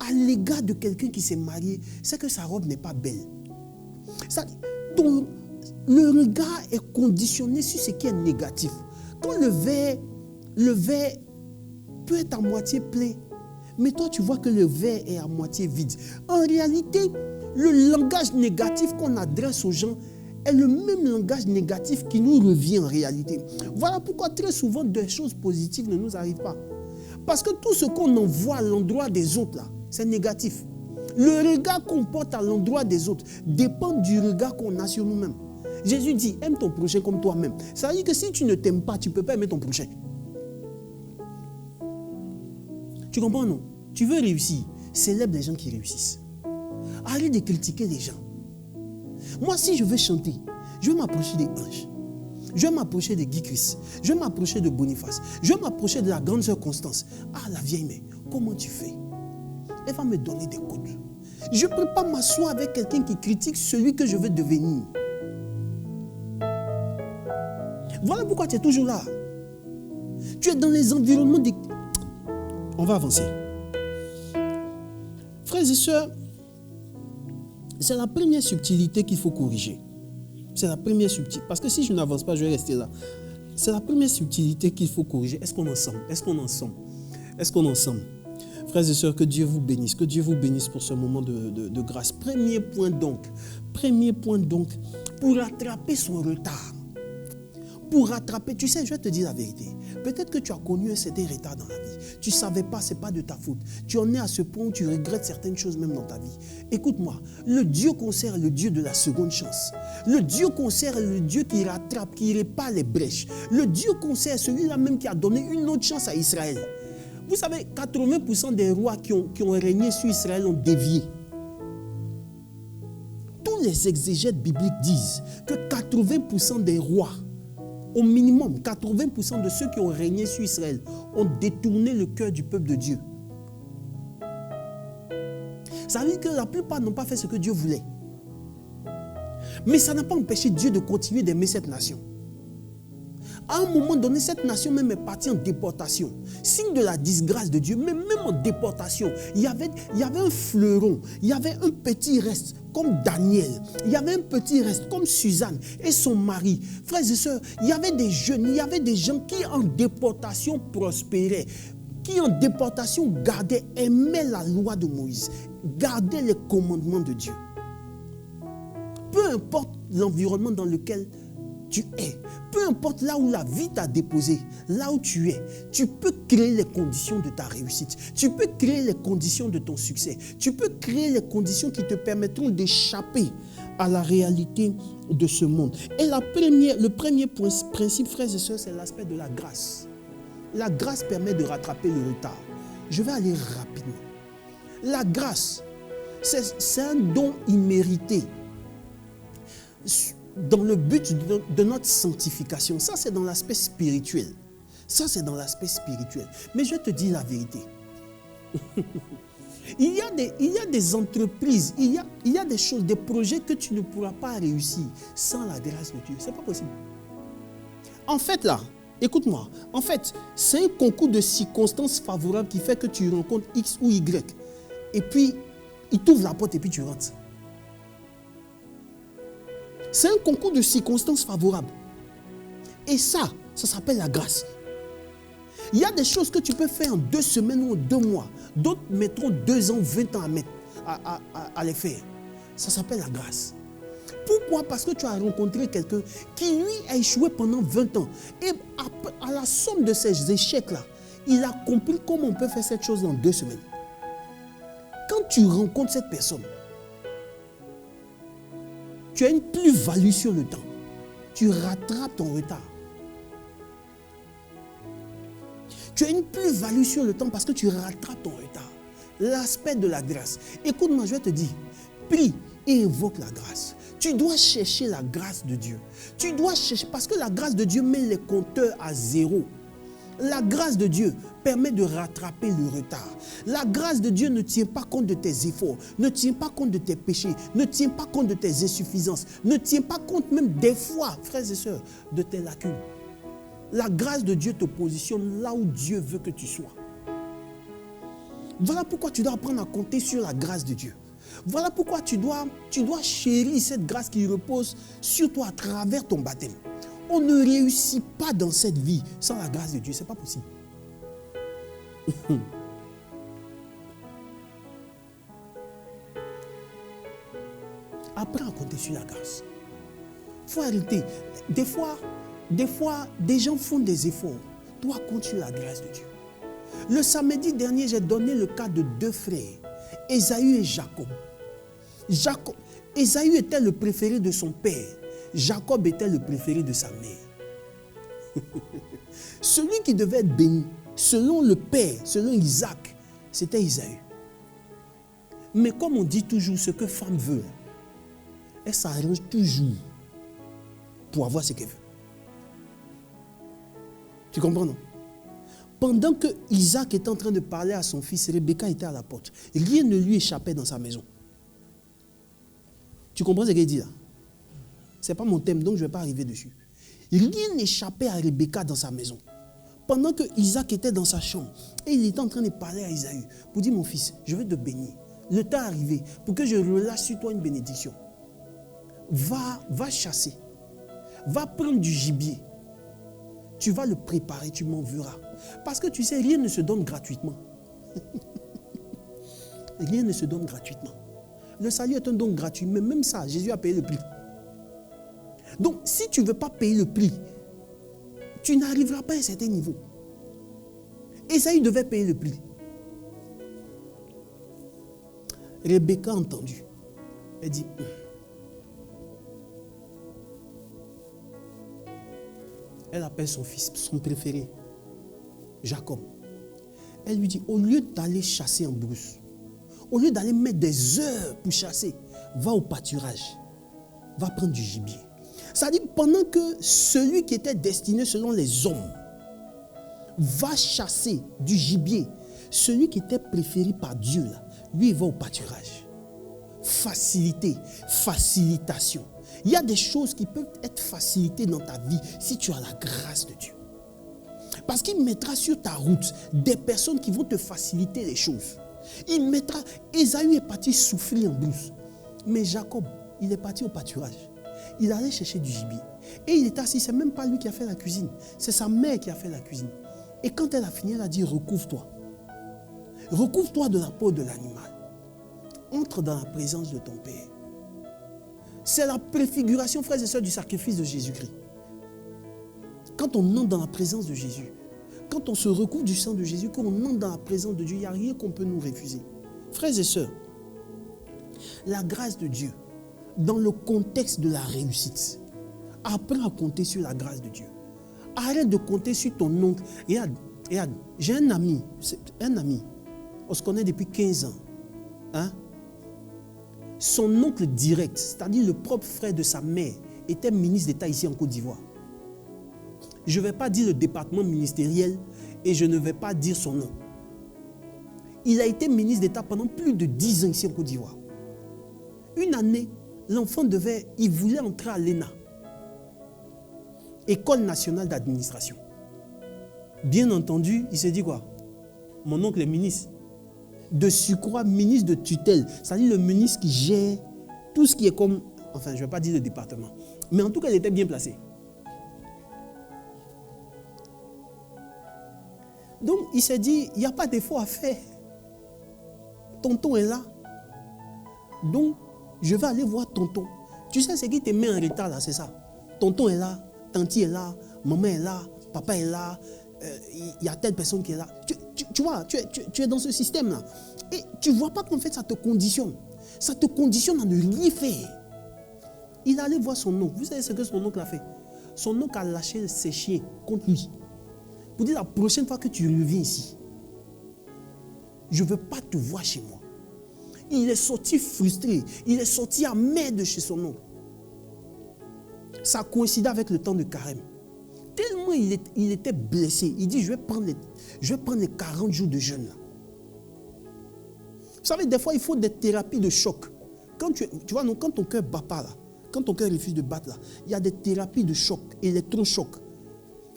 à l'égard de quelqu'un qui s'est marié, c'est que sa robe n'est pas belle. Le regard est conditionné sur ce qui est négatif. Quand le verre peut être à moitié plein, mais toi tu vois que le verre est à moitié vide. En réalité, le langage négatif qu'on adresse aux gens est le même langage négatif qui nous revient en réalité. Voilà pourquoi très souvent des choses positives ne nous arrivent pas. Parce que tout ce qu'on envoie à l'endroit des autres, là, c'est négatif. Le regard qu'on porte à l'endroit des autres dépend du regard qu'on a sur nous-mêmes. Jésus dit, aime ton prochain comme toi-même. Ça veut dire que si tu ne t'aimes pas, tu ne peux pas aimer ton prochain. Tu comprends, non? Tu veux réussir, célèbre les gens qui réussissent. Arrête de critiquer les gens. Moi, si je veux chanter, je vais m'approcher des anges. Je vais m'approcher de Guy Christ. Je vais m'approcher de Boniface. Je vais m'approcher de la grande sœur Constance. Ah, la vieille mère, comment tu fais? Elle va me donner des coups. Je ne peux pas m'asseoir avec quelqu'un qui critique celui que je veux devenir. Voilà pourquoi tu es toujours là. Tu es dans les environnements des... On va avancer. Frères et sœurs, c'est la première subtilité qu'il faut corriger. C'est la première subtilité. Parce que si je n'avance pas, je vais rester là. C'est la première subtilité qu'il faut corriger. Est-ce qu'on est ensemble? Frères et sœurs, que Dieu vous bénisse. Que Dieu vous bénisse pour ce moment de grâce. Premier point donc, pour rattraper son retard. pour rattraper. Tu sais, je vais te dire la vérité. Peut-être que tu as connu un certain retard dans la vie. Tu ne savais pas, ce n'est pas de ta faute. Tu en es à ce point où tu regrettes certaines choses même dans ta vie. Écoute-moi, le Dieu qu'on sert est le Dieu de la seconde chance. Le Dieu qu'on sert est le Dieu qui rattrape, qui répare les brèches. Le Dieu qu'on sert est celui-là même qui a donné une autre chance à Israël. Vous savez, 80% des rois qui ont régné sur Israël ont dévié. Tous les exégètes bibliques disent que 80% des rois, au minimum 80% de ceux qui ont régné sur Israël, ont détourné le cœur du peuple de Dieu. Ça veut dire que la plupart n'ont pas fait ce que Dieu voulait. Mais ça n'a pas empêché Dieu de continuer d'aimer cette nation. À un moment donné, cette nation même est partie en déportation. Signe de la disgrâce de Dieu, mais même en déportation, il y avait un fleuron, il y avait un petit reste comme Daniel, il y avait un petit reste comme Suzanne et son mari. Frères et sœurs, il y avait des jeunes, il y avait des gens qui en déportation prospéraient, qui en déportation gardaient, aimaient la loi de Moïse, gardaient les commandements de Dieu. Peu importe l'environnement dans lequel tu es, peu importe là où la vie t'a déposé, là où tu es, tu peux créer les conditions de ta réussite. Tu peux créer les conditions de ton succès. Tu peux créer les conditions qui te permettront d'échapper à la réalité de ce monde. Et le premier principe, frères et sœurs, c'est l'aspect de la grâce. La grâce permet de rattraper le retard. Je vais aller rapidement. La grâce, c'est un don immérité dans le but de notre sanctification. Ça, c'est dans l'aspect spirituel. Ça, c'est dans l'aspect spirituel. Mais je te dis la vérité. Il y a des entreprises, il y a des choses, des projets que tu ne pourras pas réussir sans la grâce de Dieu. Ce n'est pas possible. En fait, là, écoute-moi. En fait, c'est un concours de circonstances favorables qui fait que tu rencontres X ou Y. Et puis, il t'ouvre la porte et puis tu rentres. C'est un concours de circonstances favorables. Et ça s'appelle la grâce. Il y a des choses que tu peux faire en 2 semaines ou en 2 mois. D'autres mettront 2 ans, 20 ans à les faire. Ça s'appelle la grâce. Pourquoi? Parce que tu as rencontré quelqu'un qui, lui, a échoué pendant 20 ans. Et à la somme de ces échecs-là, il a compris comment on peut faire cette chose en 2 semaines. Quand tu rencontres cette personne, tu as une plus-value sur le temps. Tu rattrapes ton retard. Tu as une plus-value sur le temps parce que tu rattrapes ton retard. L'aspect de la grâce. Écoute-moi, je vais te dire, prie et invoque la grâce. Tu dois chercher la grâce de Dieu. Tu dois chercher, parce que la grâce de Dieu met les compteurs à 0. La grâce de Dieu permet de rattraper le retard. La grâce de Dieu ne tient pas compte de tes efforts, ne tient pas compte de tes péchés, ne tient pas compte de tes insuffisances, ne tient pas compte même des fois, frères et sœurs, de tes lacunes. La grâce de Dieu te positionne là où Dieu veut que tu sois. Voilà pourquoi tu dois apprendre à compter sur la grâce de Dieu. Voilà pourquoi tu dois chérir cette grâce qui repose sur toi à travers ton baptême. On ne réussit pas dans cette vie sans la grâce de Dieu. Ce n'est pas possible. Apprends à compter sur la grâce. Il faut arrêter. Des fois, des gens font des efforts. Toi, compte sur la grâce de Dieu. Le samedi dernier, j'ai donné le cas de 2 frères, Ésaü et Jacob. Ésaü était le préféré de son père. Jacob était le préféré de sa mère. Celui qui devait être béni, selon le père, selon Isaac, c'était Ésaü. Mais comme on dit toujours, ce que femme veut, elle s'arrange toujours pour avoir ce qu'elle veut. Tu comprends, non? Pendant que Isaac était en train de parler à son fils, Rebecca était à la porte. Rien ne lui échappait dans sa maison. Tu comprends ce qu'il dit là? Ce n'est pas mon thème, donc je ne vais pas arriver dessus. Rien n'échappait à Rebecca dans sa maison. Pendant que Isaac était dans sa chambre, et il était en train de parler à Ésaü, pour dire, mon fils, je vais te bénir. Le temps est arrivé pour que je relâche sur toi une bénédiction. Va chasser. Va prendre du gibier. Tu vas le préparer, tu m'en verras. Parce que tu sais, rien ne se donne gratuitement. Rien ne se donne gratuitement. Le salut est un don gratuit, mais même ça, Jésus a payé le prix. Donc, si tu ne veux pas payer le prix, tu n'arriveras pas à un certain niveau. Esaü devait payer le prix. Rebecca a entendu. Elle dit, elle appelle son fils, son préféré, Jacob. Elle lui dit, au lieu d'aller chasser en brousse, au lieu d'aller mettre des heures pour chasser, va au pâturage, va prendre du gibier. Ça dit, pendant que celui qui était destiné selon les hommes va chasser du gibier, celui qui était préféré par Dieu, là, lui, il va au pâturage. Facilité, facilitation. Il y a des choses qui peuvent être facilitées dans ta vie si tu as la grâce de Dieu. Parce qu'il mettra sur ta route des personnes qui vont te faciliter les choses. Il mettra, Esaü est parti souffrir en brousse. Mais Jacob, il est parti au pâturage. Il allait chercher du gibier. Et il est assis, c'est même pas lui qui a fait la cuisine. C'est sa mère qui a fait la cuisine. Et quand elle a fini, elle a dit, recouvre-toi. Recouvre-toi de la peau de l'animal. Entre dans la présence de ton Père. C'est la préfiguration, frères et sœurs, du sacrifice de Jésus-Christ. Quand on entre dans la présence de Jésus, quand on se recouvre du sang de Jésus, quand on entre dans la présence de Dieu, il n'y a rien qu'on peut nous refuser. Frères et sœurs, la grâce de Dieu, dans le contexte de la réussite, apprends à compter sur la grâce de Dieu. Arrête de compter sur ton oncle. Regarde, j'ai un ami, on se connaît depuis 15 ans. Hein? Son oncle direct, c'est-à-dire le propre frère de sa mère, était ministre d'État ici en Côte d'Ivoire. Je ne vais pas dire le département ministériel et je ne vais pas dire son nom. Il a été ministre d'État pendant plus de 10 ans ici en Côte d'Ivoire. Une année, l'enfant il voulait entrer à l'ENA, École nationale d'administration. Bien entendu, il s'est dit quoi? Mon oncle est ministre. De surcroît, ministre de tutelle, c'est-à-dire le ministre qui gère tout ce qui est comme, enfin je ne vais pas dire le département, mais en tout cas il était bien placé. Donc il s'est dit, il n'y a pas d'effort à faire. Tonton est là. Donc je vais aller voir tonton. Tu sais ce qui te met en retard là, c'est ça. Tonton est là, tanti est là, maman est là, papa est là. Il y a telle personne qui est là. Tu vois, tu es dans ce système-là. Et tu ne vois pas qu'en fait, ça te conditionne. Ça te conditionne à ne rien faire. Il allait voir son oncle. Vous savez ce que son oncle a fait? Son oncle a lâché ses chiens contre lui. Pour dire la prochaine fois que tu reviens ici, je ne veux pas te voir chez moi. Il est sorti frustré. Il est sorti amer de chez son oncle. Ça coïncidait avec le temps de carême. Tellement il était blessé. Il dit, je vais prendre les 40 jours de jeûne. Là. Vous savez, des fois, il faut des thérapies de choc. Quand tu vois, non, quand ton cœur ne bat pas, là, quand ton cœur refuse de battre, là, il y a des thérapies de choc, électrochoc.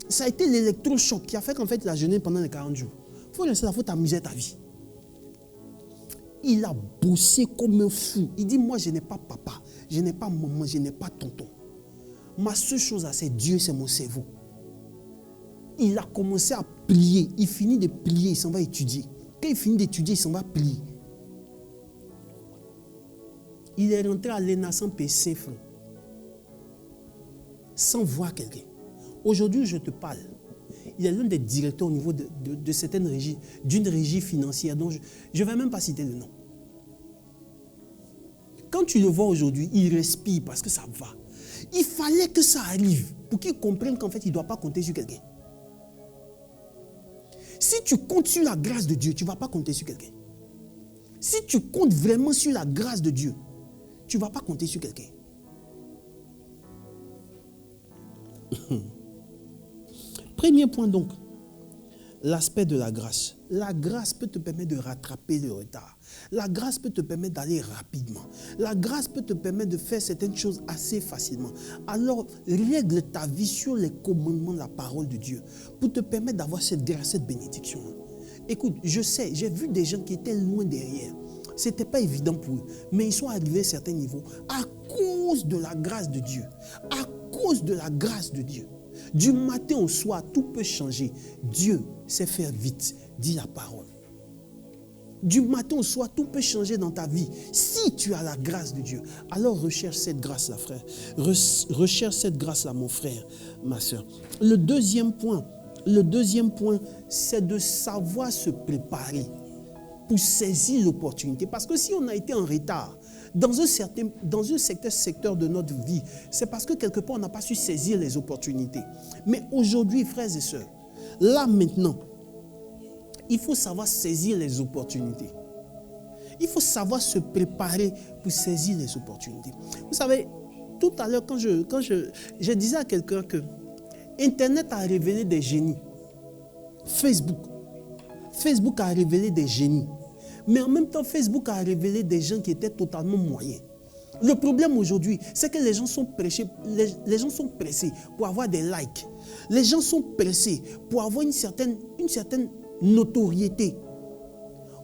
Ça a été l'électrochoc qui a fait qu'en fait, il a jeûné pendant les 40 jours. Il faut laisser la faute t'amuser ta vie. Il a bossé comme un fou. Il dit, moi, je n'ai pas papa, je n'ai pas maman, je n'ai pas tonton. Ma seule chose, c'est Dieu, c'est mon cerveau. Il a commencé à plier. Il finit de plier, il s'en va étudier. Quand il finit d'étudier, il s'en va plier. Il est rentré à l'ENA sans payer 5 francs. Sans voir quelqu'un. Aujourd'hui, je te parle. Il est l'un des directeurs au niveau de certaines régies, d'une régie financière dont je ne vais même pas citer le nom. Quand tu le vois aujourd'hui, il respire parce que ça va. Il fallait que ça arrive pour qu'il comprenne qu'en fait, il ne doit pas compter sur quelqu'un. Si tu comptes sur la grâce de Dieu, tu ne vas pas compter sur quelqu'un. Si tu comptes vraiment sur la grâce de Dieu, tu ne vas pas compter sur quelqu'un. Premier point donc, l'aspect de la grâce. La grâce peut te permettre de rattraper le retard. La grâce peut te permettre d'aller rapidement. La grâce peut te permettre de faire certaines choses assez facilement. Alors, règle ta vie sur les commandements de la parole de Dieu pour te permettre d'avoir cette grâce, cette bénédiction. Écoute, je sais, j'ai vu des gens qui étaient loin derrière. Ce n'était pas évident pour eux, mais ils sont arrivés à certains niveaux à cause de la grâce de Dieu. À cause de la grâce de Dieu. Du matin au soir, tout peut changer. Dieu sait faire vite, dit la parole. Du matin au soir, tout peut changer dans ta vie. Si tu as la grâce de Dieu, alors recherche cette grâce-là, frère. Recherche cette grâce-là, mon frère, ma soeur. Le deuxième point, c'est de savoir se préparer pour saisir l'opportunité. Parce que si on a été en retard dans un secteur de notre vie, c'est parce que quelque part, on n'a pas su saisir les opportunités. Mais aujourd'hui, frères et sœurs, là maintenant, il faut savoir saisir les opportunités. Il faut savoir se préparer pour saisir les opportunités. Vous savez, tout à l'heure, quand je disais à quelqu'un que Internet a révélé des génies. Facebook a révélé des génies. Mais en même temps, Facebook a révélé des gens qui étaient totalement moyens. Le problème aujourd'hui, c'est que les gens sont pressés pour avoir des likes. Les gens sont pressés pour avoir une certaine notoriété.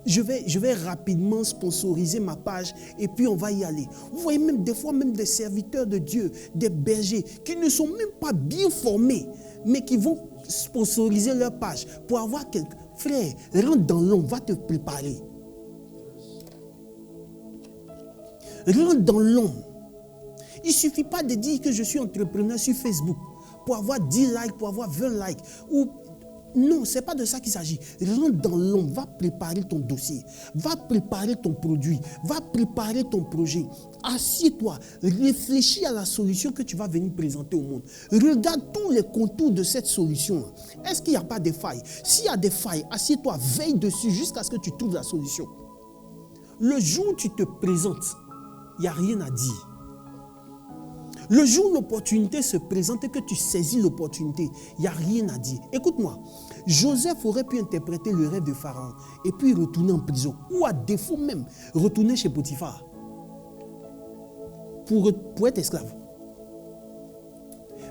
Je vais rapidement sponsoriser ma page et puis on va y aller. Vous voyez même des fois même des serviteurs de Dieu, des bergers qui ne sont même pas bien formés, mais qui vont sponsoriser leur page pour avoir quelqu'un. Frère, rentre dans l'ombre, va te préparer. Rentre dans l'ombre. Il ne suffit pas de dire que je suis entrepreneur sur Facebook pour avoir 10 likes, pour avoir 20 likes. Non, ce n'est pas de ça qu'il s'agit. Rentre dans l'ombre, va préparer ton dossier, va préparer ton produit, va préparer ton projet. Assieds-toi, réfléchis à la solution que tu vas venir présenter au monde. Regarde tous les contours de cette solution. Est-ce qu'il n'y a pas de failles? S'il y a des failles, assieds-toi, veille dessus jusqu'à ce que tu trouves la solution. Le jour où tu te présentes, il n'y a rien à dire. Le jour où l'opportunité se présente et que tu saisis l'opportunité, il n'y a rien à dire. Écoute-moi, Joseph aurait pu interpréter le rêve de Pharaon et puis retourner en prison. Ou à défaut même, retourner chez Potiphar pour être esclave.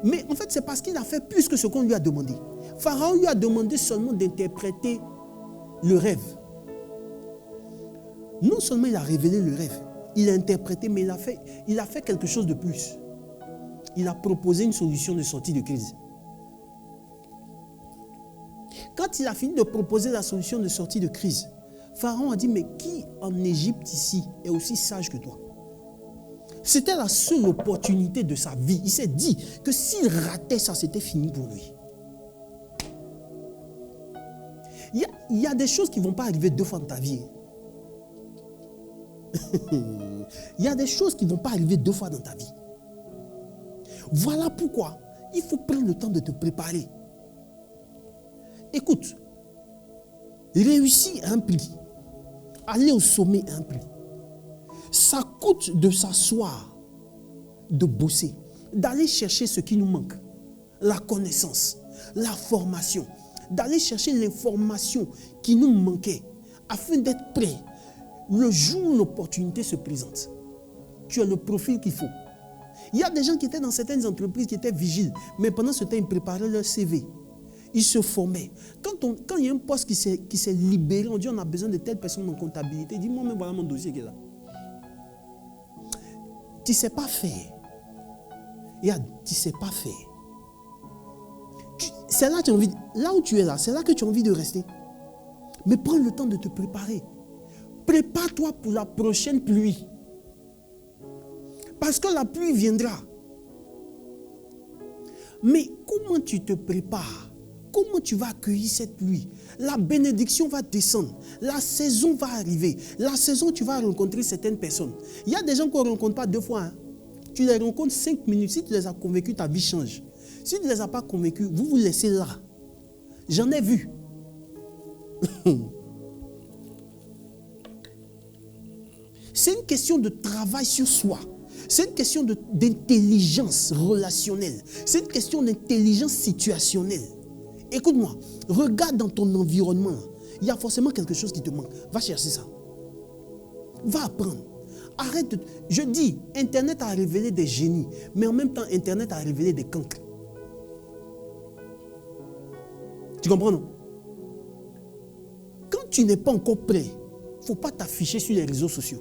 Mais en fait, c'est parce qu'il a fait plus que ce qu'on lui a demandé. Pharaon lui a demandé seulement d'interpréter le rêve. Non seulement il a révélé le rêve, il a interprété, mais il a fait quelque chose de plus. Il a proposé une solution de sortie de crise. Quand il a fini de proposer la solution de sortie de crise, Pharaon a dit, mais qui en Égypte ici est aussi sage que toi? C'était la seule opportunité de sa vie. Il s'est dit que s'il ratait ça, c'était fini pour lui. Il y a des choses qui ne vont pas arriver 2 fois dans ta vie. Il y a des choses qui ne vont pas arriver 2 fois dans ta vie. Voilà pourquoi il faut prendre le temps de te préparer. Écoute, réussir à un prix, aller au sommet à un prix. Ça coûte de s'asseoir, de bosser, d'aller chercher ce qui nous manque. La connaissance, la formation, d'aller chercher l'information qui nous manquait afin d'être prêt. Le jour où l'opportunité se présente, tu as le profil qu'il faut. Il y a des gens qui étaient dans certaines entreprises qui étaient vigiles, mais pendant ce temps, ils préparaient leur CV. Ils se formaient. Quand il y a un poste qui s'est libéré, on dit on a besoin de telle personne en comptabilité. Dis-moi, mais voilà mon dossier qui est là. Tu ne sais pas faire. Tu ne sais pas faire. C'est là, là où tu es là, c'est là que tu as envie de rester. Mais prends le temps de te préparer. Prépare-toi pour la prochaine pluie. Parce que la pluie viendra. Mais comment tu te prépares? Comment tu vas accueillir cette pluie? La bénédiction va descendre. La saison va arriver. La saison, tu vas rencontrer certaines personnes. Il y a des gens qu'on ne rencontre pas 2 fois. Hein. Tu les rencontres 5 minutes. Si tu les as convaincus, ta vie change. Si tu ne les as pas convaincus, vous vous laissez là. J'en ai vu. C'est une question de travail sur soi. C'est une question d'intelligence relationnelle. C'est une question d'intelligence situationnelle. Écoute-moi, regarde dans ton environnement. Il y a forcément quelque chose qui te manque. Va chercher ça. Va apprendre. Arrête. Je dis, Internet a révélé des génies, mais en même temps, Internet a révélé des cancres. Tu comprends, non? Quand tu n'es pas encore prêt, il ne faut pas t'afficher sur les réseaux sociaux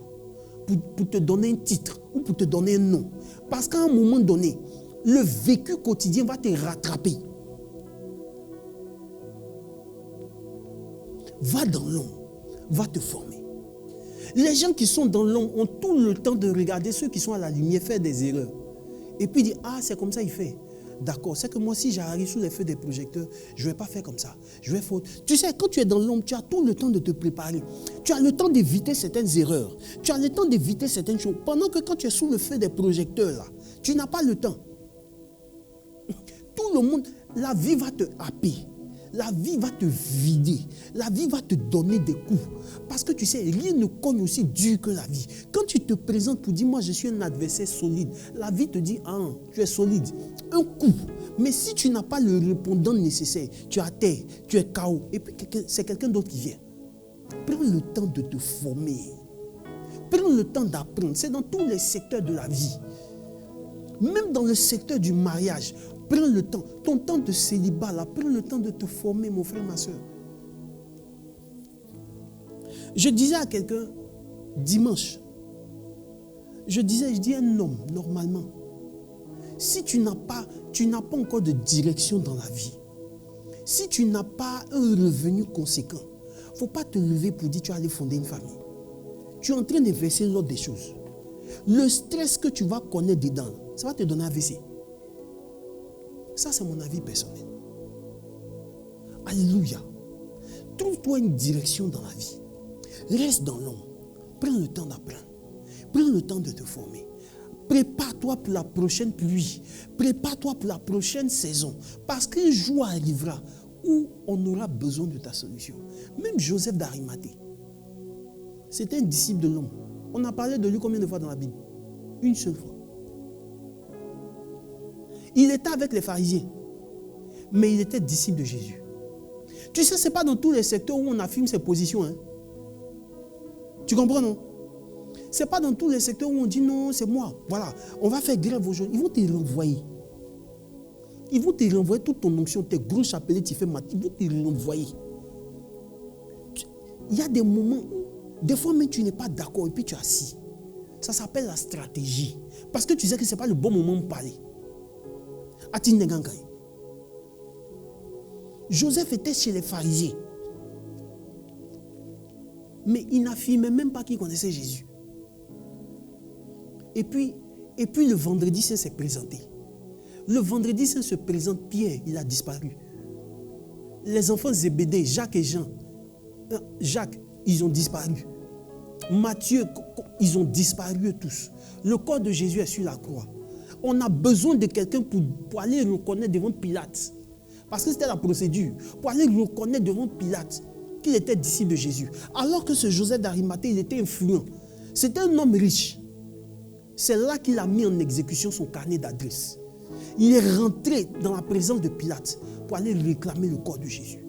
pour te donner un titre ou pour te donner un nom. Parce qu'à un moment donné, le vécu quotidien va te rattraper. Va dans l'ombre. va te former. Les gens qui sont dans l'ombre ont tout le temps de regarder ceux qui sont à la lumière faire des erreurs. Et puis dire, ah, c'est comme ça il fait. D'accord, c'est que moi, si j'arrive sous les feux des projecteurs, je ne vais pas faire comme ça. Je vais faire... Tu sais, quand tu es dans l'ombre, tu as tout le temps de te préparer. Tu as le temps d'éviter certaines erreurs. Tu as le temps d'éviter certaines choses. Pendant que quand tu es sous le feu des projecteurs, là, tu n'as pas le temps. Tout le monde, la vie va te happer. La vie va te vider. La vie va te donner des coups. Parce que tu sais, rien ne cogne aussi dur que la vie. Quand tu te présentes pour dire, moi je suis un adversaire solide, la vie te dit, ah, tu es solide. Un coup. Mais si tu n'as pas le répondant nécessaire, tu es à terre, tu es KO. Et puis c'est quelqu'un d'autre qui vient. Prends le temps de te former. Prends le temps d'apprendre. C'est dans tous les secteurs de la vie. Même dans le secteur du mariage. Prends le temps, ton temps de célibat, là, prends le temps de te former, mon frère, ma soeur. Je disais à quelqu'un, dimanche, je dis un homme, normalement, si tu n'as pas encore de direction dans la vie, si tu n'as pas un revenu conséquent, il ne faut pas te lever pour dire que tu vas aller fonder une famille. Tu es en train de verser l'autre des choses. Le stress que tu vas connaître dedans, ça va te donner un AVC. Ça, c'est mon avis personnel. Alléluia. Trouve-toi une direction dans la vie. Reste dans l'ombre. Prends le temps d'apprendre. Prends le temps de te former. Prépare-toi pour la prochaine pluie. Prépare-toi pour la prochaine saison. Parce qu'un jour arrivera où on aura besoin de ta solution. Même Joseph d'Arimathée, c'était un disciple de l'homme. On a parlé de lui combien de fois dans la Bible? Une seule fois. Il était avec les pharisiens, mais il était disciple de Jésus. Tu sais, ce n'est pas dans tous les secteurs où on affirme ses positions. Hein. Tu comprends, non? Ce n'est pas dans tous les secteurs où on dit non, c'est moi. Voilà, on va faire grève aujourd'hui. Ils vont te renvoyer. Ils vont te renvoyer toute ton onction, tes gros chapelets, tu fais mat. Ils vont te renvoyer. Il y a des moments où, des fois même tu n'es pas d'accord et puis tu es assis. Ça s'appelle la stratégie. Parce que tu sais que ce n'est pas le bon moment de parler. Joseph était chez les pharisiens. Mais il n'affirmait même pas qu'il connaissait Jésus. Et puis le vendredi saint s'est présenté. Le vendredi saint se présente, Pierre, il a disparu. Les enfants Zébédée, Jacques et Jean, Jacques, ils ont disparu. Matthieu, ils ont disparu tous. Le corps de Jésus est sur la croix. On a besoin de quelqu'un pour aller reconnaître devant Pilate. Parce que c'était la procédure. Pour aller reconnaître devant Pilate qu'il était disciple de Jésus. Alors que ce Joseph d'Arimathée, il était influent. C'était un homme riche. C'est là qu'il a mis en exécution son carnet d'adresse. Il est rentré dans la présence de Pilate pour aller réclamer le corps de Jésus.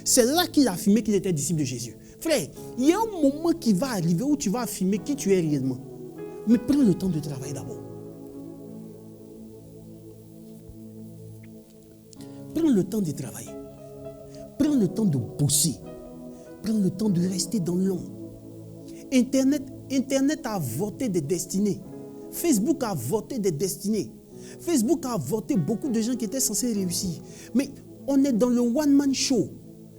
C'est là qu'il a affirmé qu'il était disciple de Jésus. Frère, il y a un moment qui va arriver où tu vas affirmer qui tu es réellement. Mais prends le temps de travailler d'abord. Prends le temps de travailler. Prends le temps de bosser. Prends le temps de rester dans l'ombre. Internet a avorté des destinées. Facebook a avorté des destinées. Facebook a avorté beaucoup de gens qui étaient censés réussir. Mais on est dans le one-man show.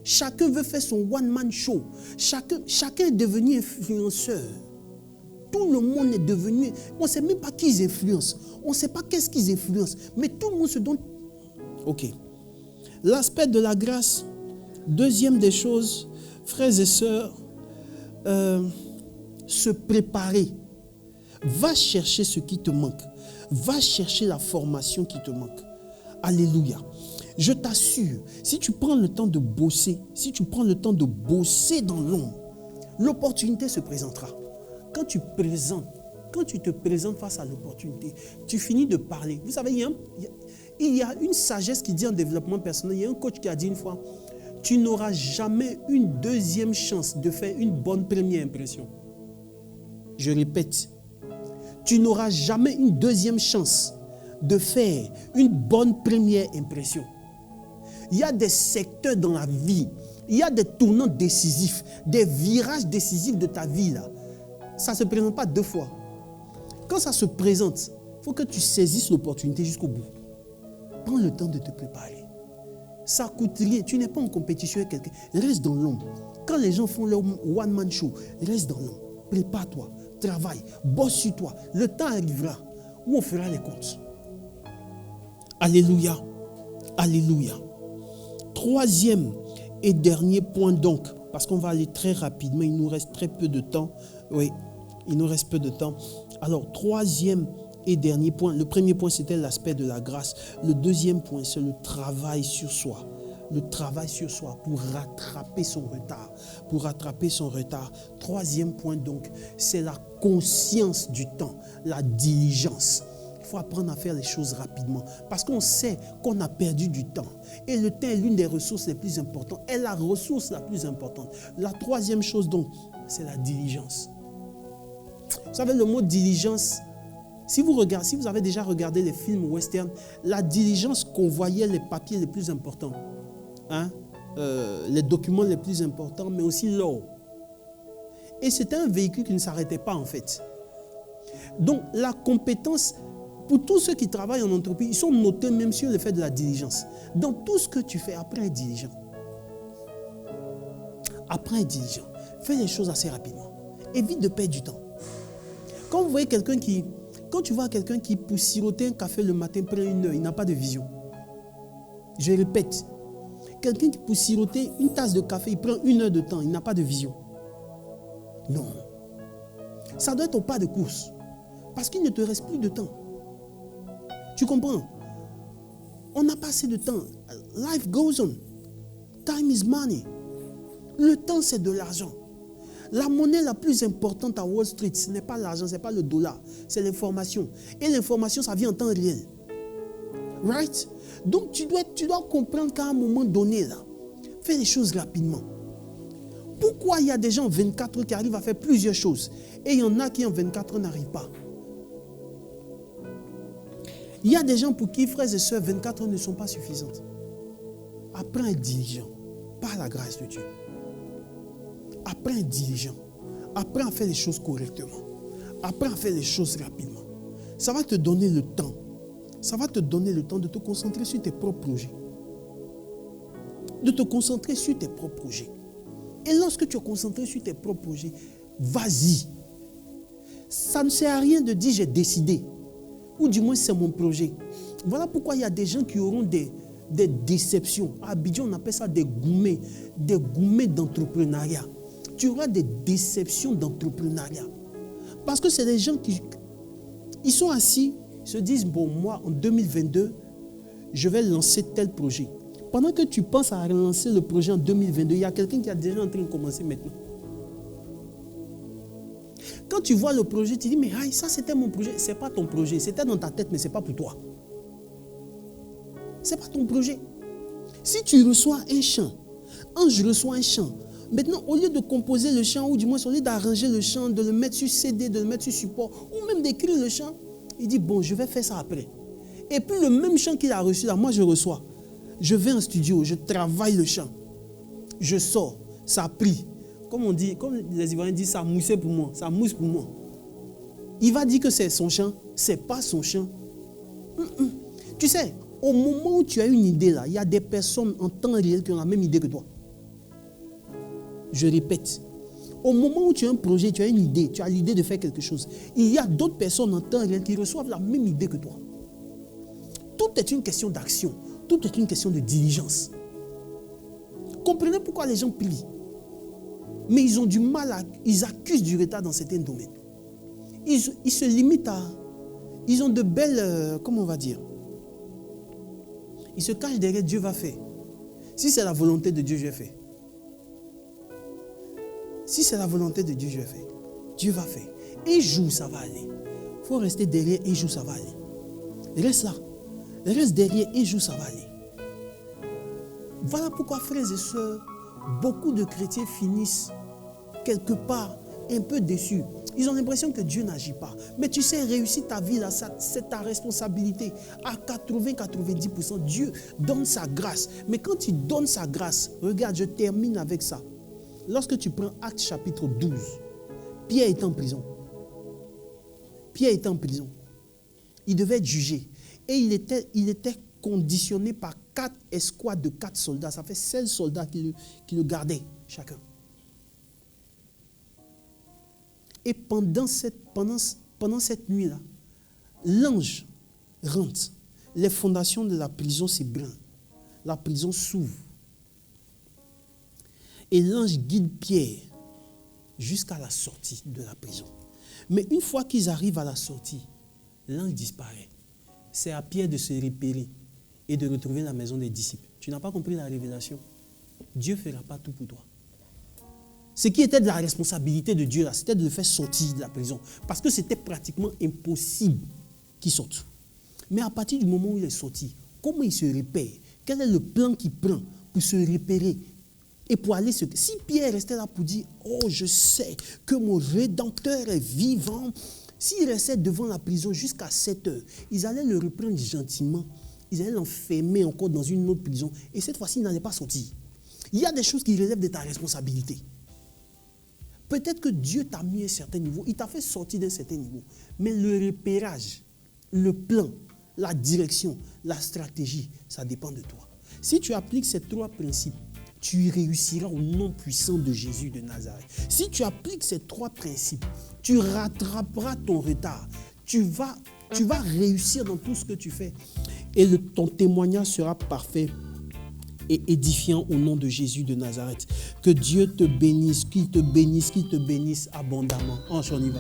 Chacun veut faire son one-man show. Chacun est devenu influenceur. Tout le monde est devenu... On ne sait même pas qui ils influencent. On ne sait pas qu'est-ce qu'ils influencent. Mais tout le monde se donne... Ok. L'aspect de la grâce, deuxième des choses, frères et sœurs, se préparer. Va chercher ce qui te manque. Va chercher la formation qui te manque. Alléluia. Je t'assure, si tu prends le temps de bosser, dans l'ombre, l'opportunité se présentera. Quand tu te présentes face à l'opportunité, tu finis de parler. Vous savez, il y a une sagesse qui dit en développement personnel, il y a un coach qui a dit une fois, tu n'auras jamais une deuxième chance de faire une bonne première impression. Je répète, tu n'auras jamais une deuxième chance de faire une bonne première impression. Il y a des secteurs dans la vie, il y a des tournants décisifs, des virages décisifs de ta vie là. Ça ne se présente pas deux fois. Quand ça se présente, il faut que tu saisisses l'opportunité jusqu'au bout. Prends le temps de te préparer. Ça ne coûte rien. Tu n'es pas en compétition avec quelqu'un. Reste dans l'ombre. Quand les gens font leur one-man show, reste dans l'ombre. Prépare-toi, travaille, bosse sur toi. Le temps arrivera où on fera les comptes. Alléluia. Alléluia. Troisième et dernier point donc, parce qu'on va aller très rapidement, il nous reste très peu de temps. Oui, il nous reste peu de temps. Alors, troisième et dernier point. Le premier point, c'était l'aspect de la grâce. Le deuxième point, c'est le travail sur soi. Le travail sur soi pour rattraper son retard. Pour rattraper son retard. Troisième point donc, c'est la conscience du temps, la diligence. Il faut apprendre à faire les choses rapidement parce qu'on sait qu'on a perdu du temps. Et le temps est l'une des ressources les plus importantes. Et la ressource la plus importante. La troisième chose donc, c'est la diligence. Vous savez, le mot diligence, si vous avez déjà regardé les films western, la diligence convoyait les papiers les plus importants. Les documents les plus importants, mais aussi l'or. Et c'était un véhicule qui ne s'arrêtait pas en fait. Donc la compétence, pour tous ceux qui travaillent en entreprise, ils sont notés même sur le fait de la diligence. Dans tout ce que tu fais, apprends à être diligent. Apprends à être diligent. Fais les choses assez rapidement. Évite de perdre du temps. Quand vous voyez quand tu vois quelqu'un qui, pour siroter un café le matin, prend 1 heure, il n'a pas de vision. Je répète. Quelqu'un qui, pour siroter une tasse de café, il prend 1 heure de temps, il n'a pas de vision. Non. Ça doit être au pas de course. Parce qu'il ne te reste plus de temps. Tu comprends? On n'a pas assez de temps. Life goes on. Time is money. Le temps, c'est de l'argent. La monnaie la plus importante à Wall Street, ce n'est pas l'argent, ce n'est pas le dollar, c'est l'information. Et l'information, ça vient en temps réel. Right? Donc, tu dois comprendre qu'à un moment donné, là, fais les choses rapidement. Pourquoi il y a des gens en 24 heures qui arrivent à faire plusieurs choses et il y en a qui en 24 heures n'arrivent pas? Il y a des gens pour qui, frères et sœurs, 24 heures ne sont pas suffisantes. Apprends à être diligent par la grâce de Dieu. Apprends à être diligent. Apprends à faire les choses correctement. Apprends à faire les choses rapidement. Ça va te donner le temps. Ça va te donner le temps de te concentrer sur tes propres projets. De te concentrer sur tes propres projets. Et lorsque tu es concentré sur tes propres projets, vas-y. Ça ne sert à rien de dire j'ai décidé. Ou du moins c'est mon projet. Voilà pourquoi il y a des gens qui auront des déceptions. À Abidjan, on appelle ça des gourmets d'entrepreneuriat. Tu auras des déceptions d'entrepreneuriat. Parce que c'est des gens qui ils sont assis, se disent, bon, moi, en 2022, je vais lancer tel projet. Pendant que tu penses à relancer le projet en 2022, il y a quelqu'un qui est déjà en train de commencer maintenant. Quand tu vois le projet, tu dis, mais aïe, ça c'était mon projet. Ce n'est pas ton projet, c'était dans ta tête, mais ce n'est pas pour toi. Ce n'est pas ton projet. Si tu reçois un chant, je reçois un chant, maintenant, au lieu de composer le chant, ou du moins au lieu d'arranger le chant, de le mettre sur CD, de le mettre sur support, ou même d'écrire le chant, il dit, bon, je vais faire ça après. Et puis le même chant qu'il a reçu là, moi je reçois. Je vais en studio, je travaille le chant. Je sors, ça prie. Comme on dit, comme les Ivoiriens disent, ça moussait pour moi, ça mousse pour moi. Il va dire que c'est son chant, c'est pas son chant. Tu sais, au moment où tu as une idée là, il y a des personnes en temps réel qui ont la même idée que toi. Je répète, au moment où tu as un projet, tu as une idée, tu as l'idée de faire quelque chose, il y a d'autres personnes en temps réel qui reçoivent la même idée que toi. Tout est une question d'action, tout est une question de diligence. Comprenez pourquoi les gens plient. Mais ils ont du mal ils accusent du retard dans certains domaines. Ils se limitent à... Ils ont de belles... comment on va dire? Ils se cachent derrière Dieu va faire. Si c'est la volonté de Dieu, je vais faire. Si c'est la volonté de Dieu, je vais faire. Dieu va faire. Un jour, ça va aller. Il faut rester derrière, un jour, ça va aller. Reste là. Reste derrière, un jour, ça va aller. Voilà pourquoi, frères et sœurs, beaucoup de chrétiens finissent quelque part un peu déçus. Ils ont l'impression que Dieu n'agit pas. Mais tu sais, réussir ta vie, là, c'est ta responsabilité. À 80-90%, Dieu donne sa grâce. Mais quand il donne sa grâce, regarde, je termine avec ça. Lorsque tu prends Actes chapitre 12, Pierre est en prison. Pierre est en prison. Il devait être jugé. Et il était conditionné par 4 escouades de 4 soldats. Ça fait 16 soldats qui le gardaient chacun. Et pendant cette nuit-là, l'ange rentre. Les fondations de la prison s'ébranlent. La prison s'ouvre. Et l'ange guide Pierre jusqu'à la sortie de la prison. Mais une fois qu'ils arrivent à la sortie, l'ange disparaît. C'est à Pierre de se repérer et de retrouver la maison des disciples. Tu n'as pas compris la révélation? Dieu ne fera pas tout pour toi. Ce qui était de la responsabilité de Dieu, là, c'était de le faire sortir de la prison. Parce que c'était pratiquement impossible qu'il sorte. Mais à partir du moment où il est sorti, comment il se repère? Quel est le plan qu'il prend pour se repérer? Et pour aller se... Si Pierre restait là pour dire, oh, je sais que mon Rédempteur est vivant, s'il restait devant la prison jusqu'à 7 heures, ils allaient le reprendre gentiment. Ils allaient l'enfermer encore dans une autre prison. Et cette fois-ci, il n'allait pas sortir. Il y a des choses qui relèvent de ta responsabilité. Peut-être que Dieu t'a mis à un certain niveau, il t'a fait sortir d'un certain niveau. Mais le repérage, le plan, la direction, la stratégie, ça dépend de toi. Si tu appliques ces 3 principes, tu réussiras au nom puissant de Jésus de Nazareth. Si tu appliques ces 3 principes, tu rattraperas ton retard. Tu vas réussir dans tout ce que tu fais. Et ton témoignage sera parfait et édifiant au nom de Jésus de Nazareth. Que Dieu te bénisse, qu'il te bénisse abondamment. On y va.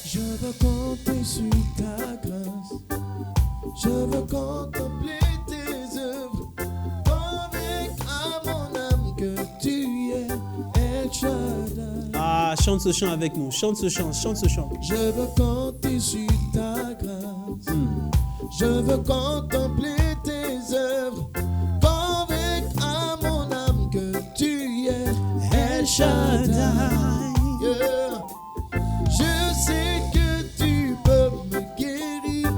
Je veux compter sur ta grâce. Je veux contempler tes œuvres. Convaincre à mon âme que tu es El Shaddai. Ah, chante ce chant avec nous. Chante ce chant. Je veux compter sur ta grâce. Je veux contempler tes œuvres. Convaincre à mon âme que tu es El Shaddai. Yeah. Je sais que tu peux me guérir,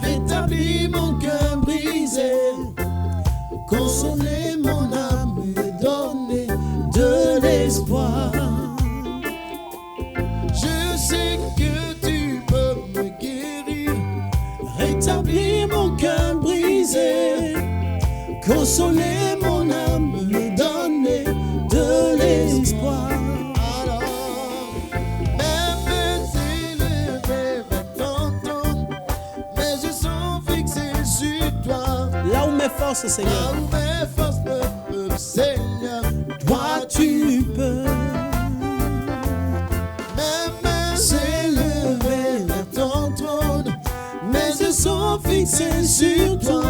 rétablir mon cœur brisé, consoler mon âme et donner de l'espoir. Je sais que tu peux me guérir, rétablir mon cœur brisé, consoler mon âme et donner de l'espoir. Force, Seigneur. Mes forces ne peuvent, Seigneur, toi tu peux. Mes mains s'élevées vers ton trône, mes yeux sont fixés sur toi.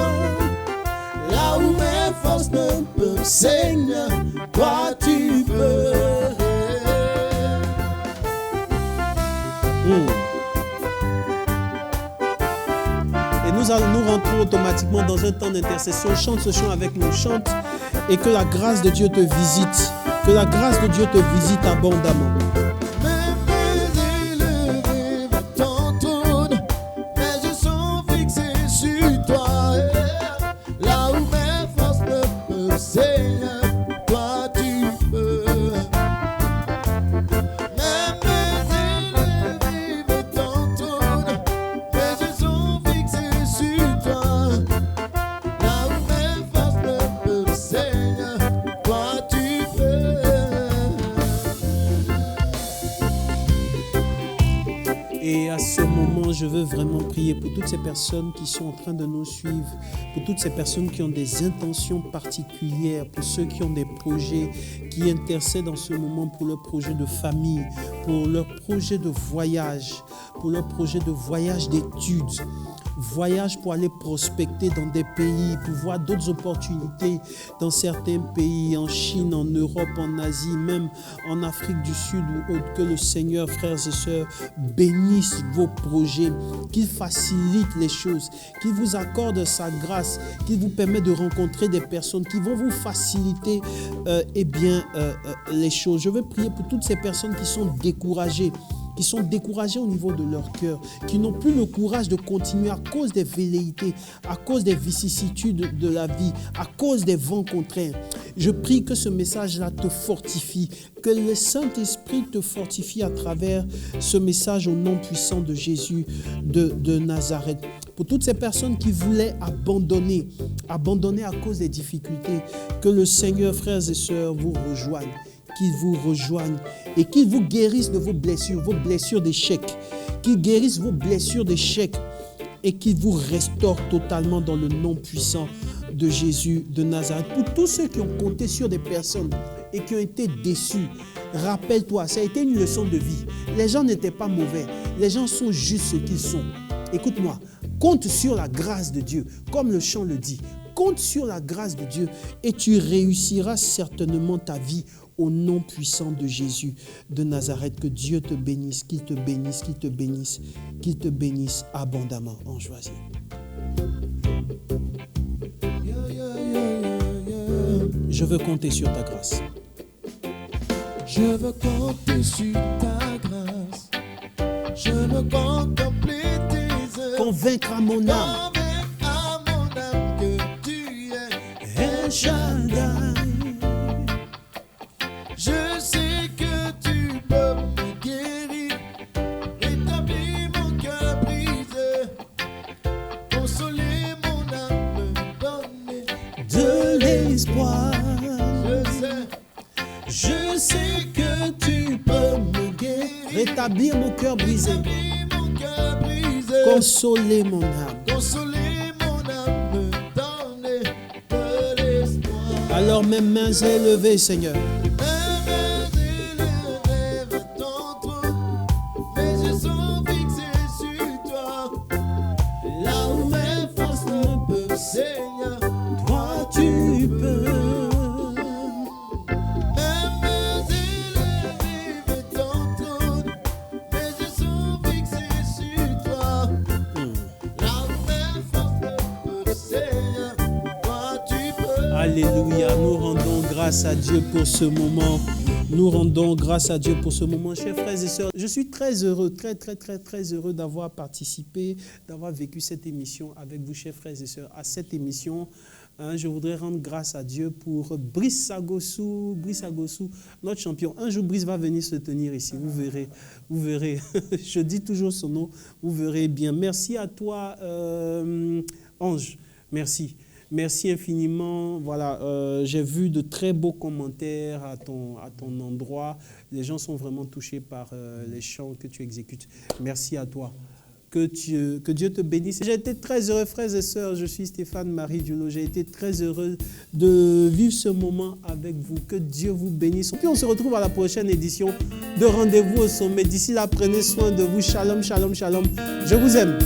Là où mes forces ne peuvent, Seigneur, toi tu peux. Nous rentrons automatiquement dans un temps d'intercession. Chante ce chant avec nous. Chante et que la grâce de Dieu te visite. Que la grâce de Dieu te visite abondamment. Mes mains élevées vers ton trône, mes yeux sont fixés sur toi. Là où mes forces ne peuvent, Seigneur, toi tu peux. Mes mains élevées vers ton trône, mes yeux sont fixés sur toi. Là où mes forces ne peuvent, Seigneur, toi tu peux. Et à ce moment, je veux vraiment prier pour toutes ces personnes qui sont en train de nous suivre, pour toutes ces personnes qui ont des intentions particulières, pour ceux qui ont des projets, qui intercèdent en ce moment pour leur projet de famille, pour leur projet de voyage, pour leur projet de voyage d'études. Voyage pour aller prospecter dans des pays, pour voir d'autres opportunités dans certains pays, en Chine, en Europe, en Asie, même en Afrique du Sud ou autre. Que le Seigneur, frères et sœurs, bénisse vos projets, qu'il facilite les choses, qu'il vous accorde sa grâce, qu'il vous permet de rencontrer des personnes qui vont vous faciliter les choses. Je veux prier pour toutes ces personnes qui sont découragées, au niveau de leur cœur, qui n'ont plus le courage de continuer à cause des velléités, à cause des vicissitudes de la vie, à cause des vents contraires. Je prie que ce message-là te fortifie, que le Saint-Esprit te fortifie à travers ce message au nom puissant de Jésus de Nazareth. Pour toutes ces personnes qui voulaient abandonner à cause des difficultés, que le Seigneur, frères et sœurs, vous rejoigne. qu'il vous rejoigne et qu'il vous guérisse de vos blessures d'échec, qu'il guérisse vos blessures d'échec et qu'il vous restaure totalement dans le nom puissant de Jésus de Nazareth. Pour tous ceux qui ont compté sur des personnes et qui ont été déçus, rappelle-toi, ça a été une leçon de vie. Les gens n'étaient pas mauvais, les gens sont juste ce qu'ils sont. Écoute-moi, compte sur la grâce de Dieu, comme le chant le dit. Compte sur la grâce de Dieu et tu réussiras certainement ta vie au nom puissant de Jésus de Nazareth. Que Dieu te bénisse, qu'il te bénisse, qu'il te bénisse, qu'il te bénisse abondamment. Ange, vas-y. Je veux compter sur ta grâce. Je veux compter sur ta grâce. Je veux contempler tes œuvres. Convaincre à mon âme. El Shaddai. Je sais que tu peux me guérir, rétablir mon cœur brisé, consoler mon âme, me donner de l'espoir. Je sais que tu peux me guérir, rétablir mon cœur brisé, consoler mon âme. Alors mes mains élevées, Seigneur. Mes mains élevées vers ton trône, mes yeux sont fixés sur toi. Là où mes forces ne peuvent, Seigneur, toi tu peux. Mes mains élevées vers ton trône, mes yeux sont fixés sur toi. Là où mes forces ne peuvent, Seigneur, toi tu peux. Alléluia, nous rendons grâce à Dieu pour ce moment. Nous rendons grâce à Dieu pour ce moment. Chers frères et sœurs, je suis très heureux, très heureux d'avoir participé, d'avoir vécu cette émission avec vous, chers frères et sœurs. À cette émission, je voudrais rendre grâce à Dieu pour Brice Sagossou, notre champion. Un jour, Brice va venir se tenir ici, vous verrez. Je dis toujours son nom, vous verrez bien. Merci à toi, Ange, merci. Merci infiniment. Voilà, j'ai vu de très beaux commentaires à ton endroit. Les gens sont vraiment touchés par les chants que tu exécutes. Merci à toi. Que Dieu te bénisse. J'ai été très heureux, frères et sœurs. Je suis Stéphane-Marie Diolo. J'ai été très heureux de vivre ce moment avec vous. Que Dieu vous bénisse. Puis on se retrouve à la prochaine édition de Rendez-vous au sommet. D'ici là, prenez soin de vous. Shalom, shalom, shalom. Je vous aime.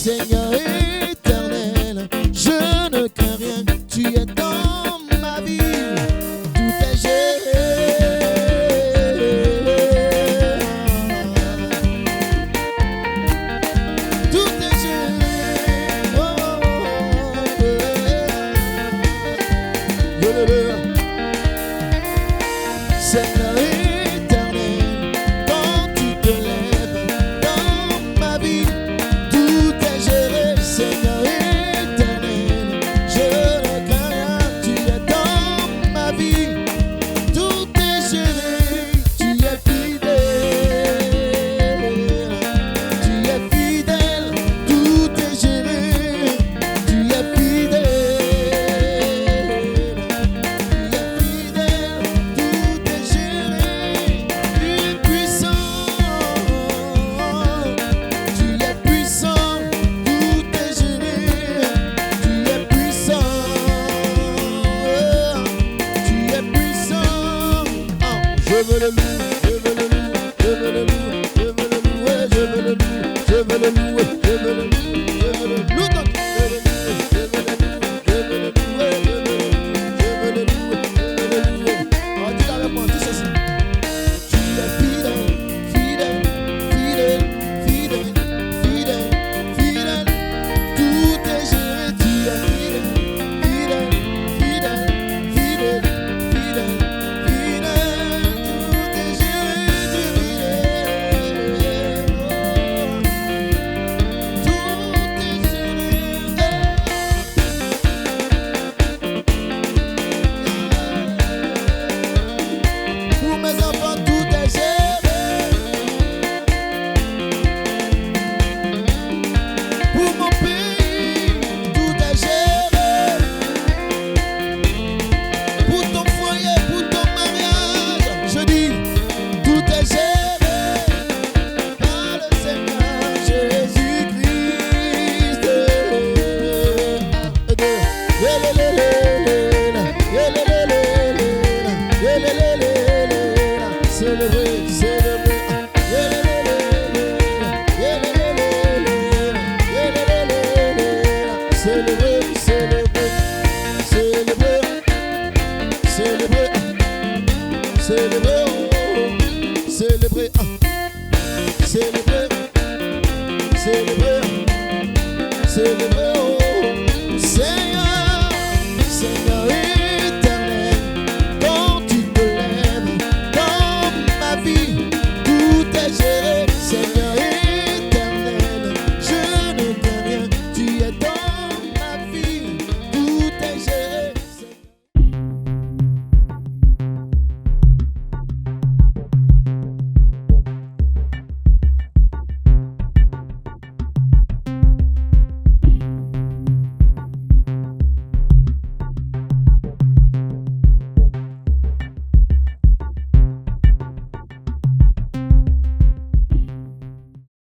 Seigneur éternel, je ne crains rien, tu célébrer, célébrer, célébrer, célébrer, célébrer, célébrer, célébrer, célébrer, célébrer.